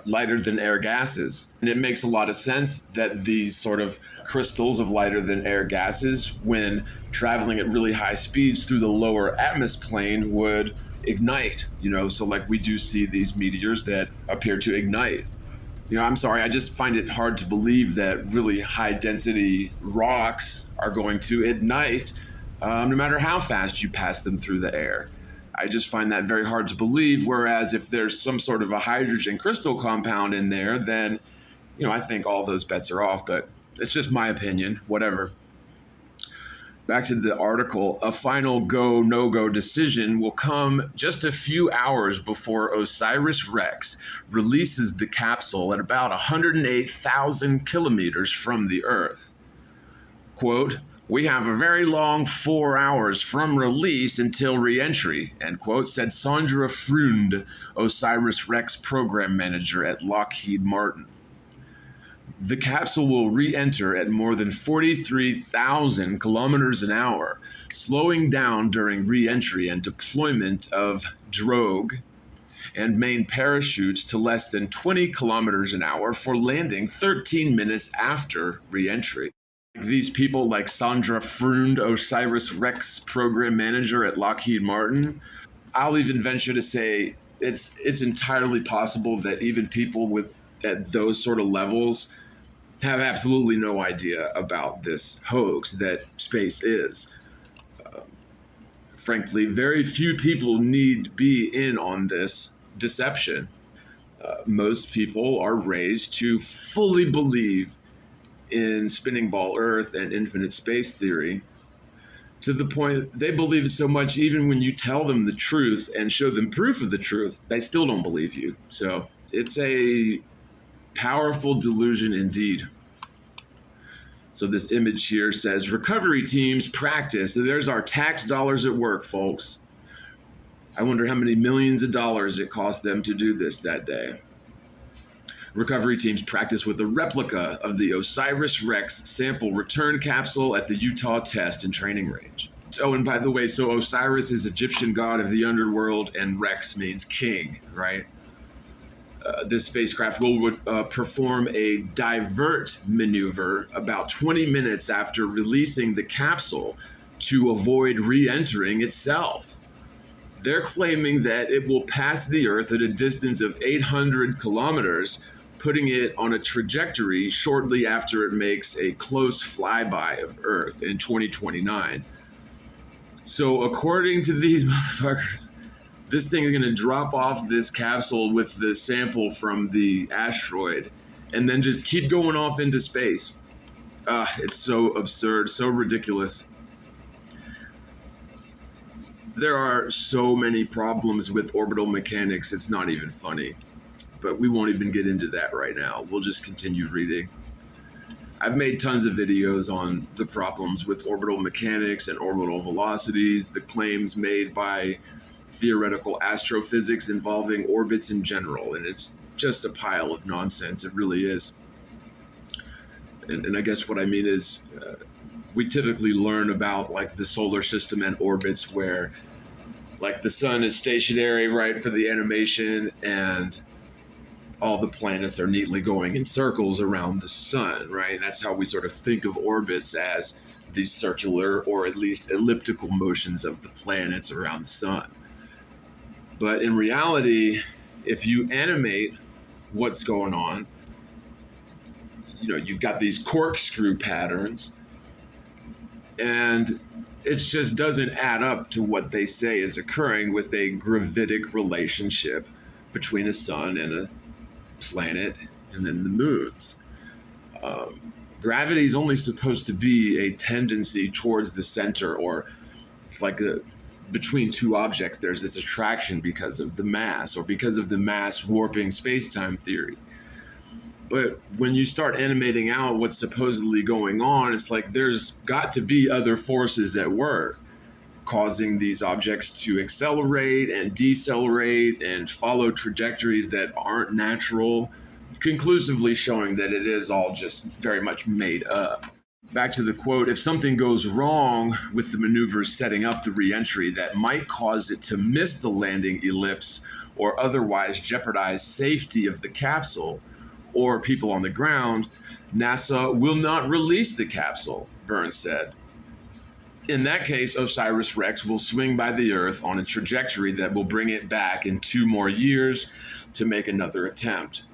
lighter than air gases. And it makes a lot of sense that these sort of crystals of lighter than air gases, when traveling at really high speeds through the lower atmosphere plane, would ignite, so like we do see these meteors that appear to ignite. I'm sorry, I just find it hard to believe that really high density rocks are going to ignite no matter how fast you pass them through the air. I just find that very hard to believe. Whereas if there's some sort of a hydrogen crystal compound in there, then, I think all those bets are off, but it's just my opinion, whatever. Back to the article, a final go, no-go decision will come just a few hours before Osiris-Rex releases the capsule at about 108,000 kilometers from the Earth. Quote, "We have a very long 4 hours from release until re-entry," end quote, said Sandra Freund, Osiris-Rex program manager at Lockheed Martin. The capsule will re-enter at more than 43,000 kilometers an hour, slowing down during re-entry and deployment of drogue and main parachutes to less than 20 kilometers an hour for landing 13 minutes after re-entry. These people like Sandra Freund, Osiris-Rex program manager at Lockheed Martin, I'll even venture to say it's entirely possible that even people at those sort of levels have absolutely no idea about this hoax that space is. Frankly, very few people need be in on this deception. Most people are raised to fully believe in spinning ball Earth and infinite space theory, to the point they believe it so much even when you tell them the truth and show them proof of the truth, they still don't believe you. So it's a powerful delusion indeed. So this image here says, recovery teams practice. There's our tax dollars at work, folks. I wonder how many millions of dollars it cost them to do this that day. Recovery teams practice with a replica of the Osiris-Rex sample return capsule at the Utah Test and Training Range. Oh, and by the way, so Osiris is Egyptian god of the underworld, and Rex means king, right? This spacecraft will perform a divert maneuver about 20 minutes after releasing the capsule to avoid re-entering itself. They're claiming that it will pass the Earth at a distance of 800 kilometers, putting it on a trajectory shortly after it makes a close flyby of Earth in 2029. So according to these motherfuckers, this thing is going to drop off this capsule with the sample from the asteroid and then just keep going off into space. It's so absurd, so ridiculous. There are so many problems with orbital mechanics, it's not even funny. But we won't even get into that right now. We'll just continue reading. I've made tons of videos on the problems with orbital mechanics and orbital velocities, the claims made by theoretical astrophysics involving orbits in general, and it's just a pile of nonsense. It really is. And I guess what I mean is we typically learn about like the solar system and orbits where like the sun is stationary, right, for the animation, and all the planets are neatly going in circles around the sun, right? And that's how we sort of think of orbits, as these circular or at least elliptical motions of the planets around the sun. But in reality, if you animate what's going on, you've got these corkscrew patterns, and it just doesn't add up to what they say is occurring with a gravitic relationship between a sun and a planet and then the moons. Gravity is only supposed to be a tendency towards the center, or it's like between two objects, there's this attraction because of the mass or because of the mass warping space-time theory. But when you start animating out what's supposedly going on, it's like there's got to be other forces at work causing these objects to accelerate and decelerate and follow trajectories that aren't natural, conclusively showing that it is all just very much made up. Back to the quote, if something goes wrong with the maneuvers setting up the re-entry that might cause it to miss the landing ellipse or otherwise jeopardize safety of the capsule or people on the ground, NASA will not release the capsule, Burns said. In that case, OSIRIS-REx will swing by the Earth on a trajectory that will bring it back in 2 more years to make another attempt.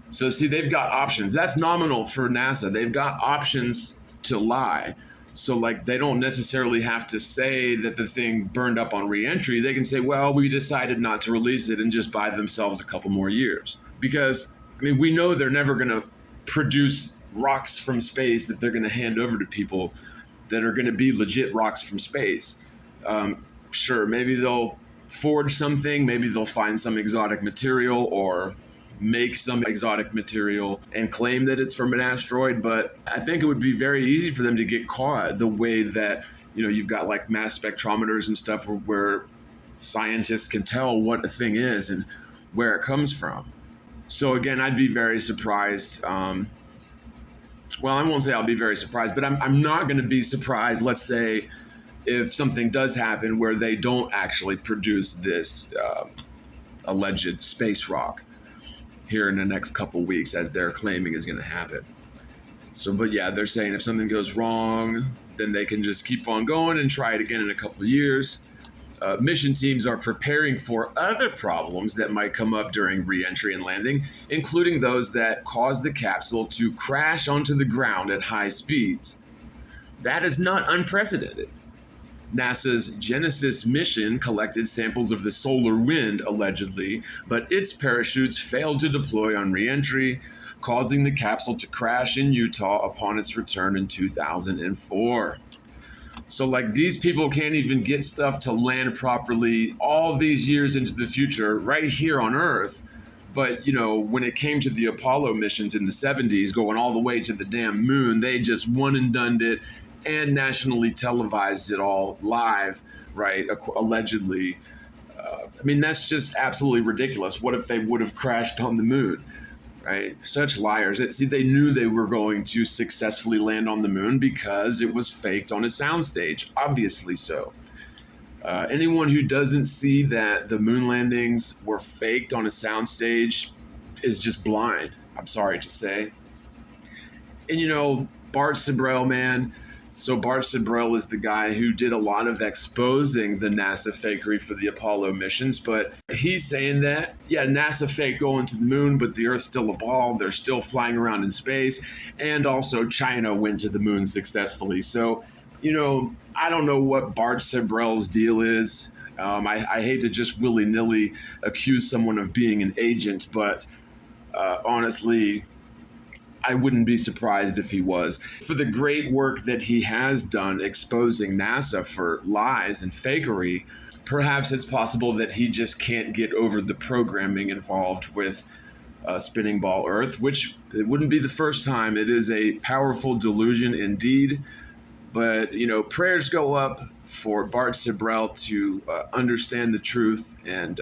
So see, they've got options. That's nominal for NASA. They've got options to lie. So like they don't necessarily have to say that the thing burned up on re-entry. They can say, well, we decided not to release it and just buy themselves a couple more years. Because, I mean, we know they're never going to produce rocks from space that they're going to hand over to people that are going to be legit rocks from space. Sure, maybe they'll forge something, maybe they'll find some exotic material or make some exotic material and claim that it's from an asteroid, but I think it would be very easy for them to get caught the way that, you know, you've got like mass spectrometers and stuff where scientists can tell what a thing is and where it comes from. So again, I'd be very surprised. Well, I won't say I'll be very surprised, but I'm not going to be surprised, let's say, if something does happen where they don't actually produce this alleged space rock here in the next couple weeks, as they're claiming is going to happen. So, but yeah, they're saying if something goes wrong, then they can just keep on going and try it again in a couple of years. Mission teams are preparing for other problems that might come up during re-entry and landing, including those that cause the capsule to crash onto the ground at high speeds. That is not unprecedented. NASA's Genesis mission collected samples of the solar wind, allegedly, but its parachutes failed to deploy on re-entry, causing the capsule to crash in Utah upon its return in 2004. So like these people can't even get stuff to land properly all these years into the future right here on Earth. But, you know, when it came to the Apollo missions in the 70s, going all the way to the damn moon, they just one and done it and nationally televised it all live, right, allegedly. I mean, that's just absolutely ridiculous. What if they would have crashed on the moon? Right? Such liars. See, they knew they were going to successfully land on the moon because it was faked on a soundstage, obviously so. Anyone who doesn't see that the moon landings were faked on a soundstage is just blind, I'm sorry to say. And you know, Bart Sibrel, man. So Bart Sibrel is the guy who did a lot of exposing the NASA fakery for the Apollo missions, but he's saying that, yeah, NASA fake going to the moon, but the Earth's still a ball, they're still flying around in space, and also China went to the moon successfully. So, you know, I don't know what Bart Sibrel's deal is. I hate to just willy-nilly accuse someone of being an agent, but honestly, I wouldn't be surprised if he was. For the great work that he has done exposing NASA for lies and fakery, perhaps it's possible that he just can't get over the programming involved with Spinning Ball Earth, which it wouldn't be the first time. It is a powerful delusion indeed. But, you know, prayers go up for Bart Sibrel to understand the truth, and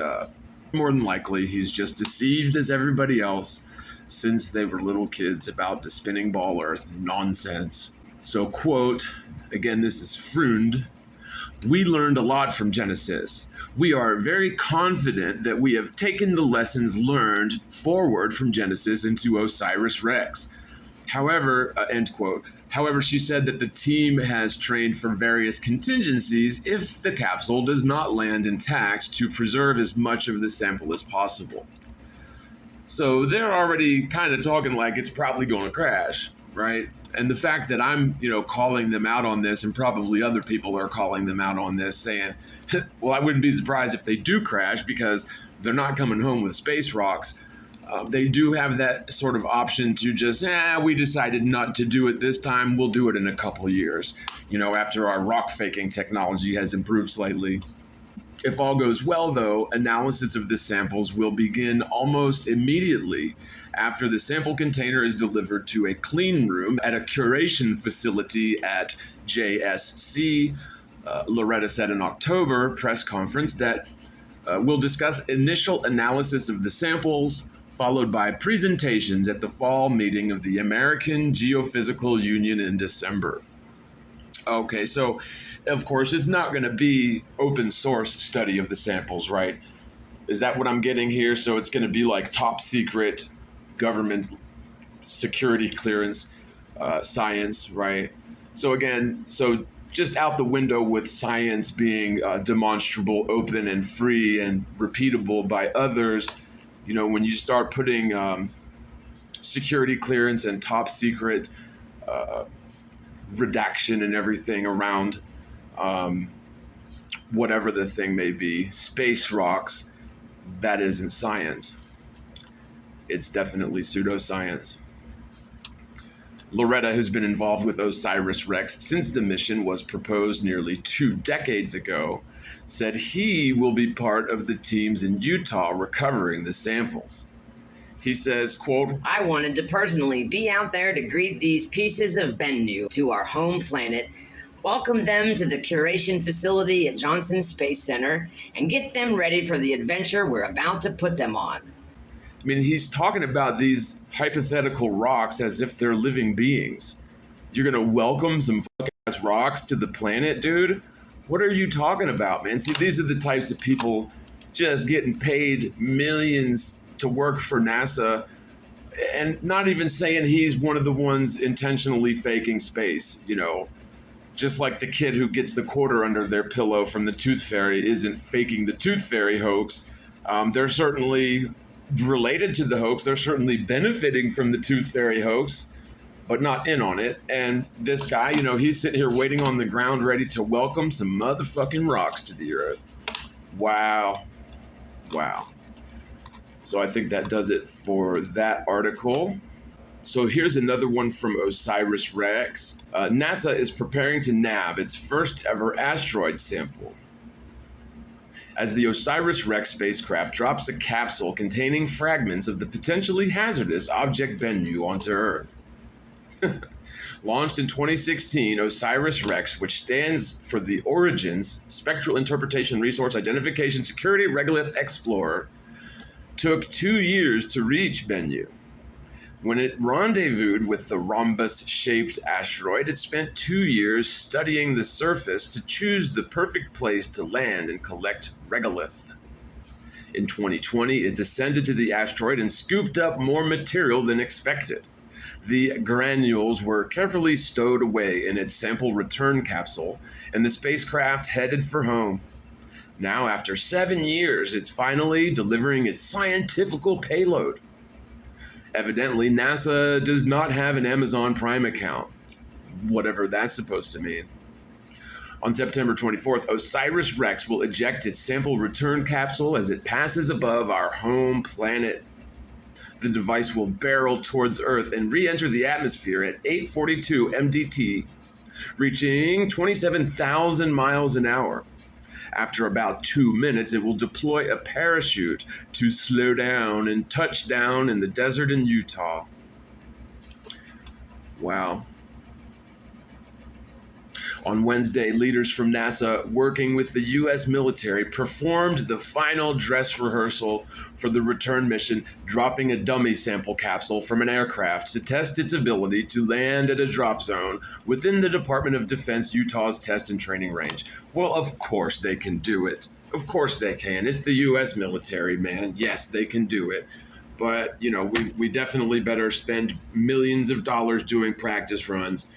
more than likely he's just deceived as everybody else since they were little kids about the spinning ball Earth nonsense. So, quote, again, this is Freund, "We learned a lot from Genesis. We are very confident that we have taken the lessons learned forward from Genesis into OSIRIS-REx. However," end quote. However, she said that the team has trained for various contingencies if the capsule does not land intact to preserve as much of the sample as possible. So they're already kind of talking like it's probably going to crash, right? And the fact that I'm, you know, calling them out on this, and probably other people are calling them out on this, saying, well, I wouldn't be surprised if they do crash because they're not coming home with space rocks. They do have that sort of option to just, we decided not to do it this time. We'll do it in a couple years, after our rock faking technology has improved slightly. If all goes well, though, analysis of the samples will begin almost immediately after the sample container is delivered to a clean room at a curation facility at JSC. Loretta said in October press conference that we'll discuss initial analysis of the samples, followed by presentations at the fall meeting of the American Geophysical Union in December. Okay, so of course it's not going to be open source study of the samples, right? Is that what I'm getting here? So it's going to be like top secret government security clearance science, right? So again, just out the window with science being demonstrable, open and free and repeatable by others, when you start putting security clearance and top secret redaction and everything around whatever the thing may be, space rocks, that isn't science. It's definitely pseudoscience. Loretta, who's been involved with OSIRIS-REx since the mission was proposed nearly 2 decades ago, said he will be part of the teams in Utah recovering the samples. He says, quote, I wanted to personally be out there to greet these pieces of Bennu to our home planet, welcome them to the curation facility at Johnson Space Center, and get them ready for the adventure we're about to put them on. I mean, he's talking about these hypothetical rocks as if they're living beings. You're going to welcome some fuck-ass rocks to the planet, dude? What are you talking about, man? See, these are the types of people just getting paid millions to work for NASA, and not even saying he's one of the ones intentionally faking space, just like the kid who gets the quarter under their pillow from the Tooth Fairy isn't faking the Tooth Fairy hoax. They're certainly related to the hoax. They're certainly benefiting from the Tooth Fairy hoax, but not in on it. And this guy, he's sitting here waiting on the ground ready to welcome some motherfucking rocks to the Earth. Wow. So I think that does it for that article. So here's another one from OSIRIS-REx. NASA is preparing to nab its first ever asteroid sample. As the OSIRIS-REx spacecraft drops a capsule containing fragments of the potentially hazardous object Bennu onto Earth. Launched in 2016, OSIRIS-REx, which stands for the Origins Spectral Interpretation Resource Identification Security Regolith Explorer, took 2 years to reach Bennu. When it rendezvoused with the rhombus-shaped asteroid, it spent 2 years studying the surface to choose the perfect place to land and collect regolith. In 2020, it descended to the asteroid and scooped up more material than expected. The granules were carefully stowed away in its sample return capsule, and the spacecraft headed for home. Now, after 7 years, it's finally delivering its scientifical payload. Evidently, NASA does not have an Amazon Prime account, whatever that's supposed to mean. On September 24th, OSIRIS-REx will eject its sample return capsule as it passes above our home planet. The device will barrel towards Earth and re-enter the atmosphere at 8:42 MDT, reaching 27,000 miles an hour. After about 2 minutes, it will deploy a parachute to slow down and touch down in the desert in Utah. Wow. On Wednesday, leaders from NASA working with the U.S. military performed the final dress rehearsal for the return mission, dropping a dummy sample capsule from an aircraft to test its ability to land at a drop zone within the Department of Defense Utah's test and training range. Well, of course they can do it. Of course they can. It's the U.S. military, man. Yes, they can do it. But, we definitely better spend millions of dollars doing practice runs.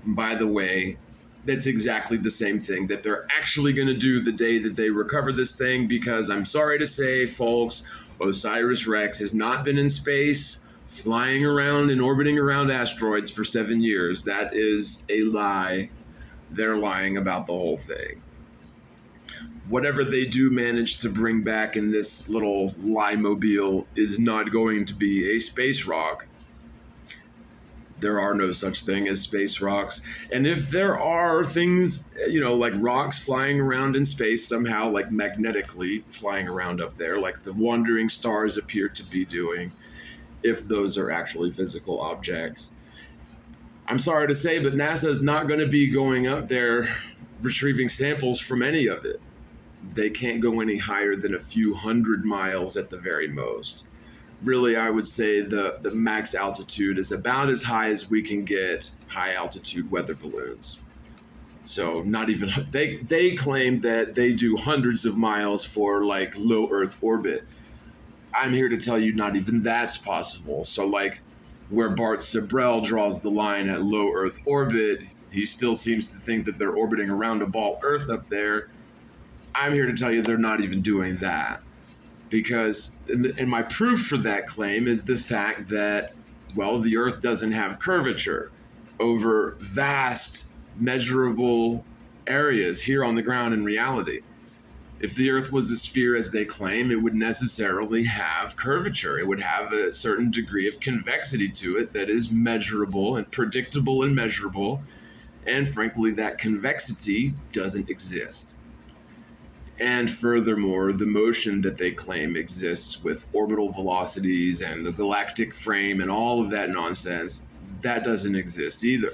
By the way, that's exactly the same thing that they're actually going to do the day that they recover this thing, because I'm sorry to say, folks, OSIRIS-REx has not been in space, flying around and orbiting around asteroids for 7 years. That is a lie. They're lying about the whole thing. whatever they do manage to bring back in this little Lie-mobile is not going to be a space rock. There are no such thing as space rocks. And if there are things, like rocks flying around in space somehow, like magnetically flying around up there, like the wandering stars appear to be doing, if those are actually physical objects, I'm sorry to say, but NASA is not going to be going up there retrieving samples from any of it. They can't go any higher than a few hundred miles at the very most. Really, I would say the max altitude is about as high as we can get high altitude weather balloons. So not even, they claim that they do hundreds of miles for like low Earth orbit. I'm here to tell you not even that's possible. So like where Bart Sibrel draws the line at low Earth orbit, he still seems to think that they're orbiting around a ball Earth up there. I'm here to tell you they're not even doing that. Because, and my proof for that claim is the fact that, well, the Earth doesn't have curvature over vast, measurable areas here on the ground in reality. If the Earth was a sphere, as they claim, it would necessarily have curvature. It would have a certain degree of convexity to it that is measurable and predictable and measurable. And frankly, that convexity doesn't exist. And furthermore, the motion that they claim exists with orbital velocities and the galactic frame and all of that nonsense, that doesn't exist either.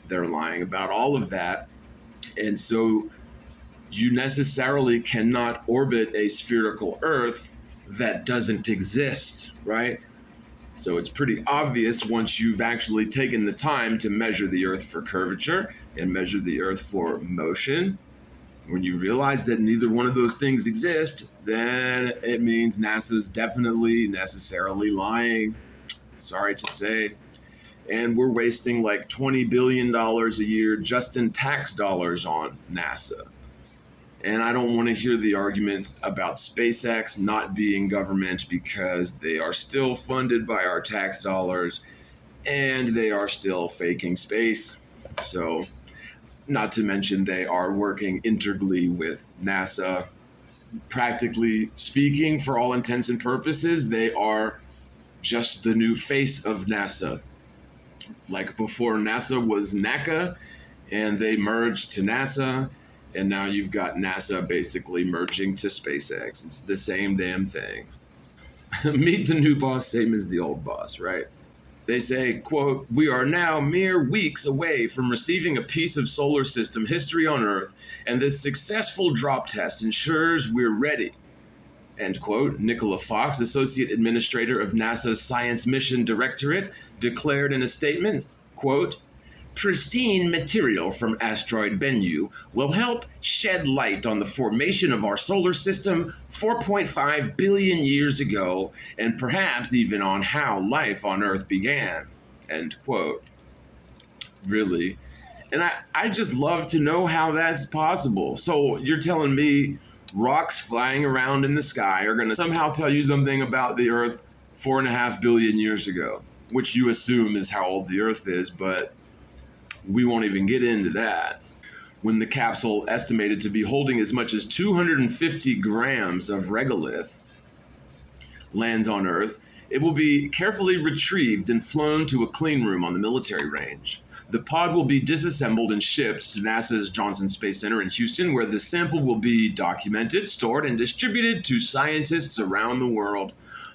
They're lying about all of that. And so you necessarily cannot orbit a spherical Earth that doesn't exist, right? So it's pretty obvious once you've actually taken the time to measure the Earth for curvature and measure the Earth for motion. When you realize that neither one of those things exist, then it means NASA's definitely necessarily lying. Sorry to say. And we're wasting like $20 billion a year just in tax dollars on NASA. And I don't want to hear the argument about SpaceX not being government because they are still funded by our tax dollars and they are still faking space. So, not to mention they are working integrally with NASA. Practically speaking, for all intents and purposes, they are just the new face of NASA. Like before NASA was NACA and they merged to NASA, and now you've got NASA basically merging to SpaceX. It's the same damn thing. Meet the new boss, same as the old boss, right? They say, quote, "We are now mere weeks away from receiving a piece of solar system history on Earth, and this successful drop test ensures we're ready." End quote. Nicola Fox, Associate Administrator of NASA's Science Mission Directorate, declared in a statement, quote, "Pristine material from asteroid Bennu will help shed light on the formation of our solar system 4.5 billion years ago, and perhaps even on how life on Earth began." End quote. Really? And I just love to know how that's possible. So you're telling me rocks flying around in the sky are going to somehow tell you something about the Earth 4.5 billion years ago, which you assume is how old the Earth is, but we won't even get into that. When the capsule, estimated to be holding as much as 250 grams of regolith, lands on Earth, it will be carefully retrieved and flown to a clean room on the military range. The pod will be disassembled and shipped to NASA's Johnson Space Center in Houston, where the sample will be documented, stored, and distributed to scientists around the world.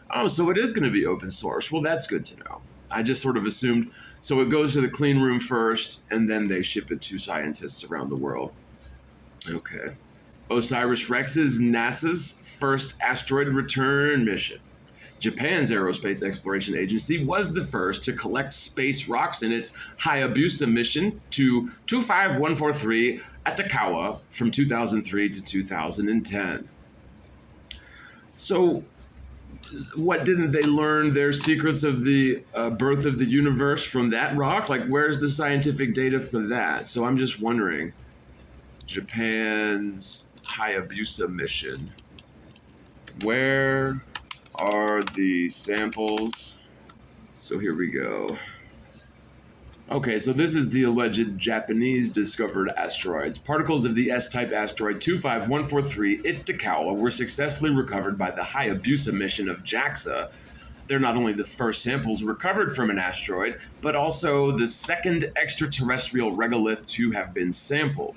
Oh, so it is going to be open source. Well, that's good to know. I just sort of assumed. So it goes to the clean room first, and then they ship it to scientists around the world. Okay. Osiris Rex is NASA's first asteroid return mission. Japan's Aerospace Exploration Agency was the first to collect space rocks in its Hayabusa mission to 25143 Atakawa from 2003 to 2010. So, what, didn't they learn their secrets of the birth of the universe from that rock? Like, where's the scientific data for that? So I'm just wondering, Japan's Hayabusa mission, where are the samples? So here we go. Okay, so this is the alleged Japanese discovered asteroids. Particles of the S-type asteroid 25143 Itakawa were successfully recovered by the Hayabusa mission of JAXA. They're not only the first samples recovered from an asteroid, but also the second extraterrestrial regolith to have been sampled.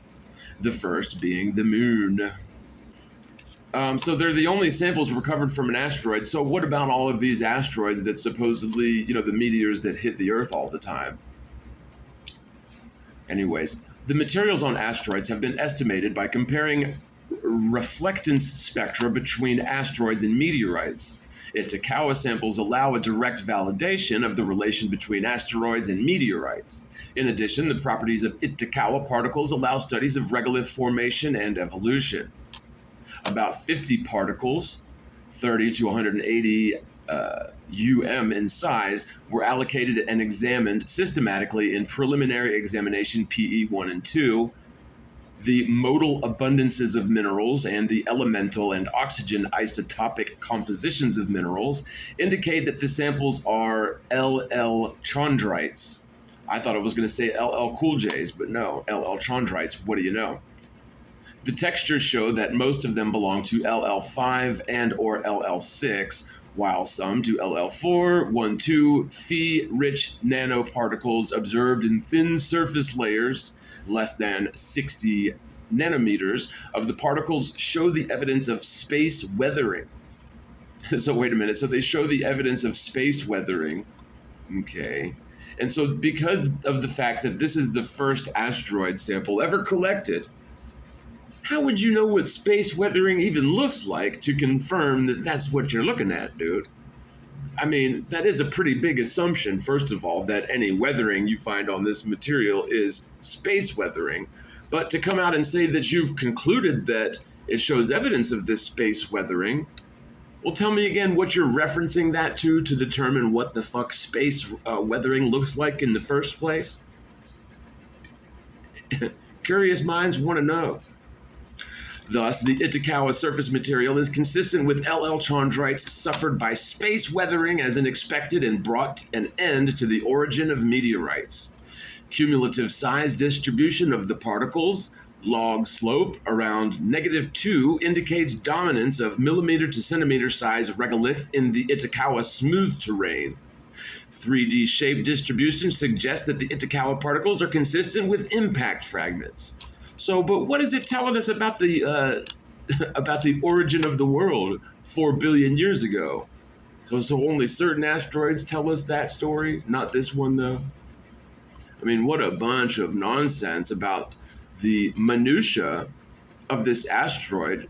The first being the moon. So they're the only samples recovered from an asteroid. So what about all of these asteroids that supposedly, the meteors that hit the Earth all the time? Anyways, the materials on asteroids have been estimated by comparing reflectance spectra between asteroids and meteorites. Itakawa samples allow a direct validation of the relation between asteroids and meteorites. In addition, the properties of Itakawa particles allow studies of regolith formation and evolution. About 50 particles, 30 to 180 in size, were allocated and examined systematically in preliminary examination PE 1 and 2. The modal abundances of minerals and the elemental and oxygen isotopic compositions of minerals indicate that the samples are LL chondrites. I thought it was going to say LL Cool J's, but no, LL chondrites. What do you know? The textures show that most of them belong to LL5 and or LL6, while some to LL4, 1, 2, Phi-rich nanoparticles observed in thin surface layers, less than 60 nanometers, of the particles show the evidence of space weathering. So wait a minute, so they show the evidence of space weathering. Okay. And so because of the fact that this is the first asteroid sample ever collected, how would you know what space weathering even looks like to confirm that that's what you're looking at, dude? I mean, that is a pretty big assumption, first of all, that any weathering you find on this material is space weathering. But to come out and say that you've concluded that it shows evidence of this space weathering, well, tell me again what you're referencing that to determine what the fuck space weathering looks like in the first place. Curious minds want to know. Thus, the Itakawa surface material is consistent with LL chondrites suffered by space weathering as expected and brought an end to the origin of meteorites. Cumulative size distribution of the particles, log slope around -2, indicates dominance of millimeter to centimeter size regolith in the Itakawa smooth terrain. 3D shape distribution suggests that the Itakawa particles are consistent with impact fragments. So, but what is it telling us about the origin of the world 4 billion years ago? So only certain asteroids tell us that story, not this one though. I mean, what a bunch of nonsense about the minutia of this asteroid.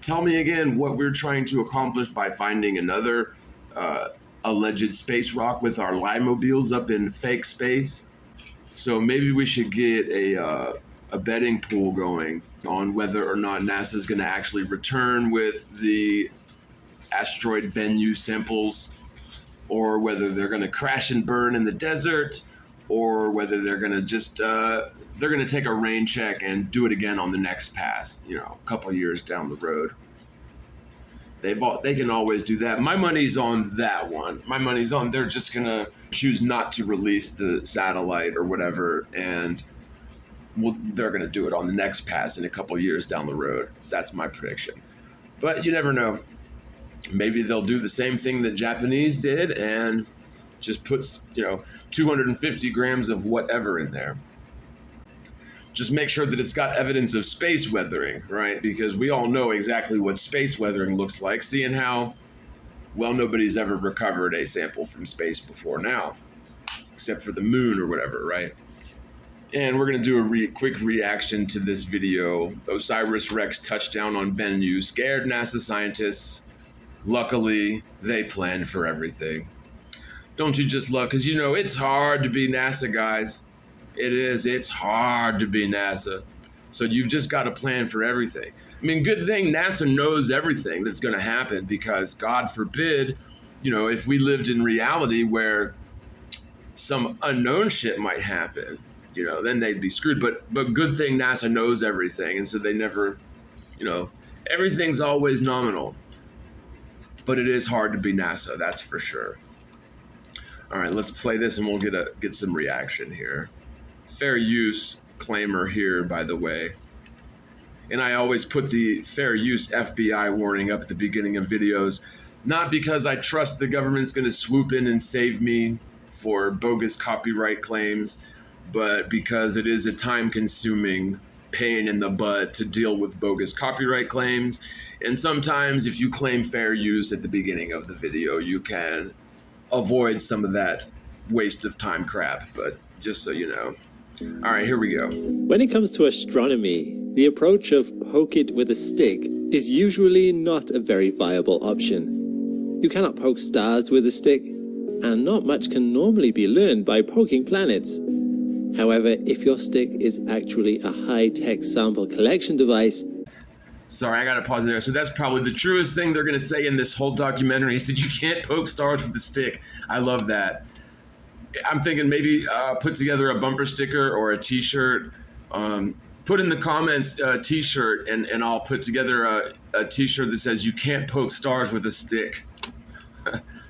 Tell me again what we're trying to accomplish by finding another alleged space rock with our Limobiles up in fake space. So maybe we should get a betting pool going on whether or not NASA is going to actually return with the asteroid Bennu samples, or whether they're going to crash and burn in the desert, or whether they're going to just they're going to take a rain check and do it again on the next pass, a couple years down the road. They can always do that. My money's on that one. My money's on they're just going to choose not to release the satellite or whatever, and they're going to do it on the next pass in a couple years down the road. That's my prediction. But you never know. Maybe they'll do the same thing that Japanese did and just put, 250 grams of whatever in there. Just make sure that it's got evidence of space weathering, right? Because we all know exactly what space weathering looks like, seeing how, well, nobody's ever recovered a sample from space before now, except for the moon or whatever, right? And we're going to do a quick reaction to this video. Osiris Rex touchdown on Bennu scared NASA scientists. Luckily, they planned for everything. Don't you just love, because it's hard to be NASA, guys. It is. It's hard to be NASA. So you've just got to plan for everything. I mean, good thing NASA knows everything that's going to happen, because God forbid, if we lived in reality where some unknown shit might happen, then they'd be screwed. But good thing NASA knows everything, and so they never, everything's always nominal. But it is hard to be NASA, that's for sure. All right, let's play this and we'll get some reaction here. Fair use claimer here, by the way. And I always put the fair use FBI warning up at the beginning of videos, not because I trust the government's going to swoop in and save me for bogus copyright claims, but because it is a time-consuming pain in the butt to deal with bogus copyright claims. And sometimes if you claim fair use at the beginning of the video, you can avoid some of that waste of time crap, but just so you know. All right, here we go. When it comes to astronomy, the approach of poke it with a stick is usually not a very viable option. You cannot poke stars with a stick, and not much can normally be learned by poking planets. However, if your stick is actually a high-tech sample collection device, sorry, I gotta pause there. So that's probably the truest thing they're gonna say in this whole documentary is that you can't poke stars with a stick. I love that. I'm thinking maybe put together a bumper sticker or a t-shirt. Put in the comments t-shirt and I'll put together a t-shirt that says you can't poke stars with a stick.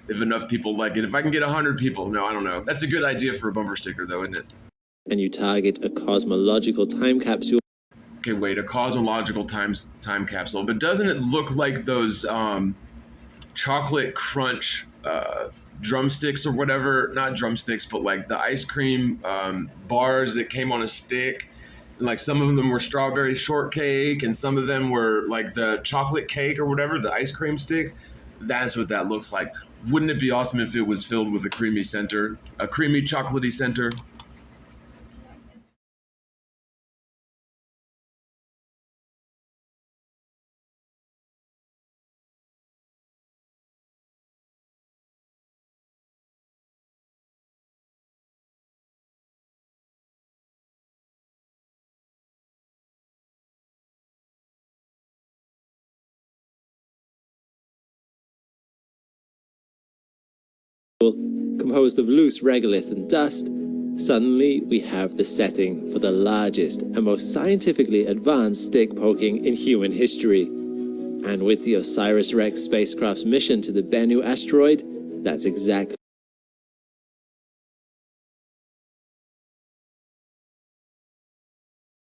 If enough people like it. If I can get 100 people, no, I don't know. That's a good idea for a bumper sticker though, isn't it? and you target a cosmological time capsule. Okay, wait, a cosmological time capsule, but doesn't it look like those chocolate crunch drumsticks or whatever? Not drumsticks, but like the ice cream bars that came on a stick. And like some of them were strawberry shortcake, and some of them were like the chocolate cake or whatever, the ice cream sticks. That's what that looks like. Wouldn't it be awesome if it was filled with a creamy center, a creamy chocolatey center? Composed of loose regolith and dust, suddenly we have the setting for the largest and most scientifically advanced stick poking in human history. And with the Osiris-Rex spacecraft's mission to the Bennu asteroid, that's exactly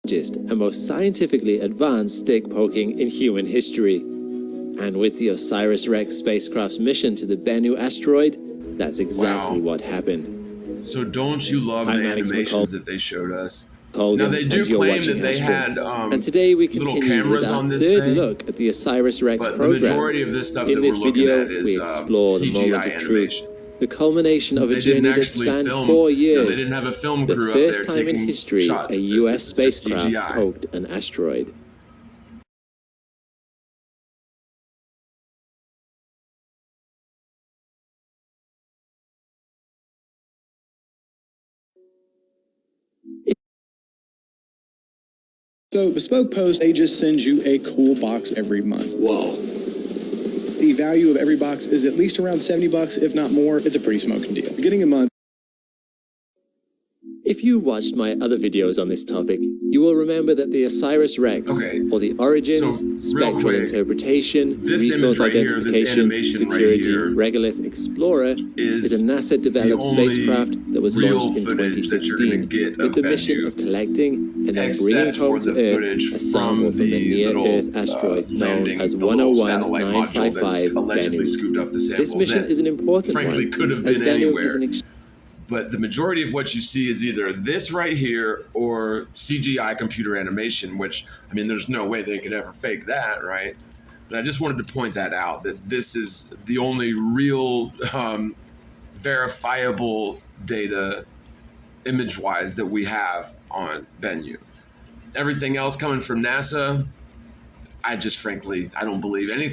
the largest and most scientifically advanced stick poking in human history. And with the Osiris-Rex spacecraft's mission to the Bennu asteroid, that's exactly what happened. So don't you love the animations that they showed us? Colgan, now they do claim that they had and today we continue with our third look at the Osiris-Rex program. The majority of this stuff in this video, is, we explore the moment of truth, the culmination of a they journey that spanned 4 years. They didn't have a film the crew first up there time in history a U.S. spacecraft poked an asteroid. So Bespoke Post, they just send you a cool box every month. Whoa. The value of every box is at least around $70, if not more. It's a pretty smoking deal. You're getting a month. If you watched my other videos on this topic, you will remember that the Osiris-Rex, or the origins, spectral interpretation, resource identification, security, regolith explorer, is a NASA-developed spacecraft that was launched in 2016 with the mission of collecting and then bringing home to Earth a sample from the near-Earth asteroid known as 101955 Bennu. This mission is an important one, as Bennu is an but the majority of what you see is either this right here or CGI computer animation, which, I mean, there's no way they could ever fake that, right? But I just wanted to point that out, that this is the only real verifiable data, image-wise, that we have on Bennu. Everything else coming from NASA, I just frankly, I don't believe anything.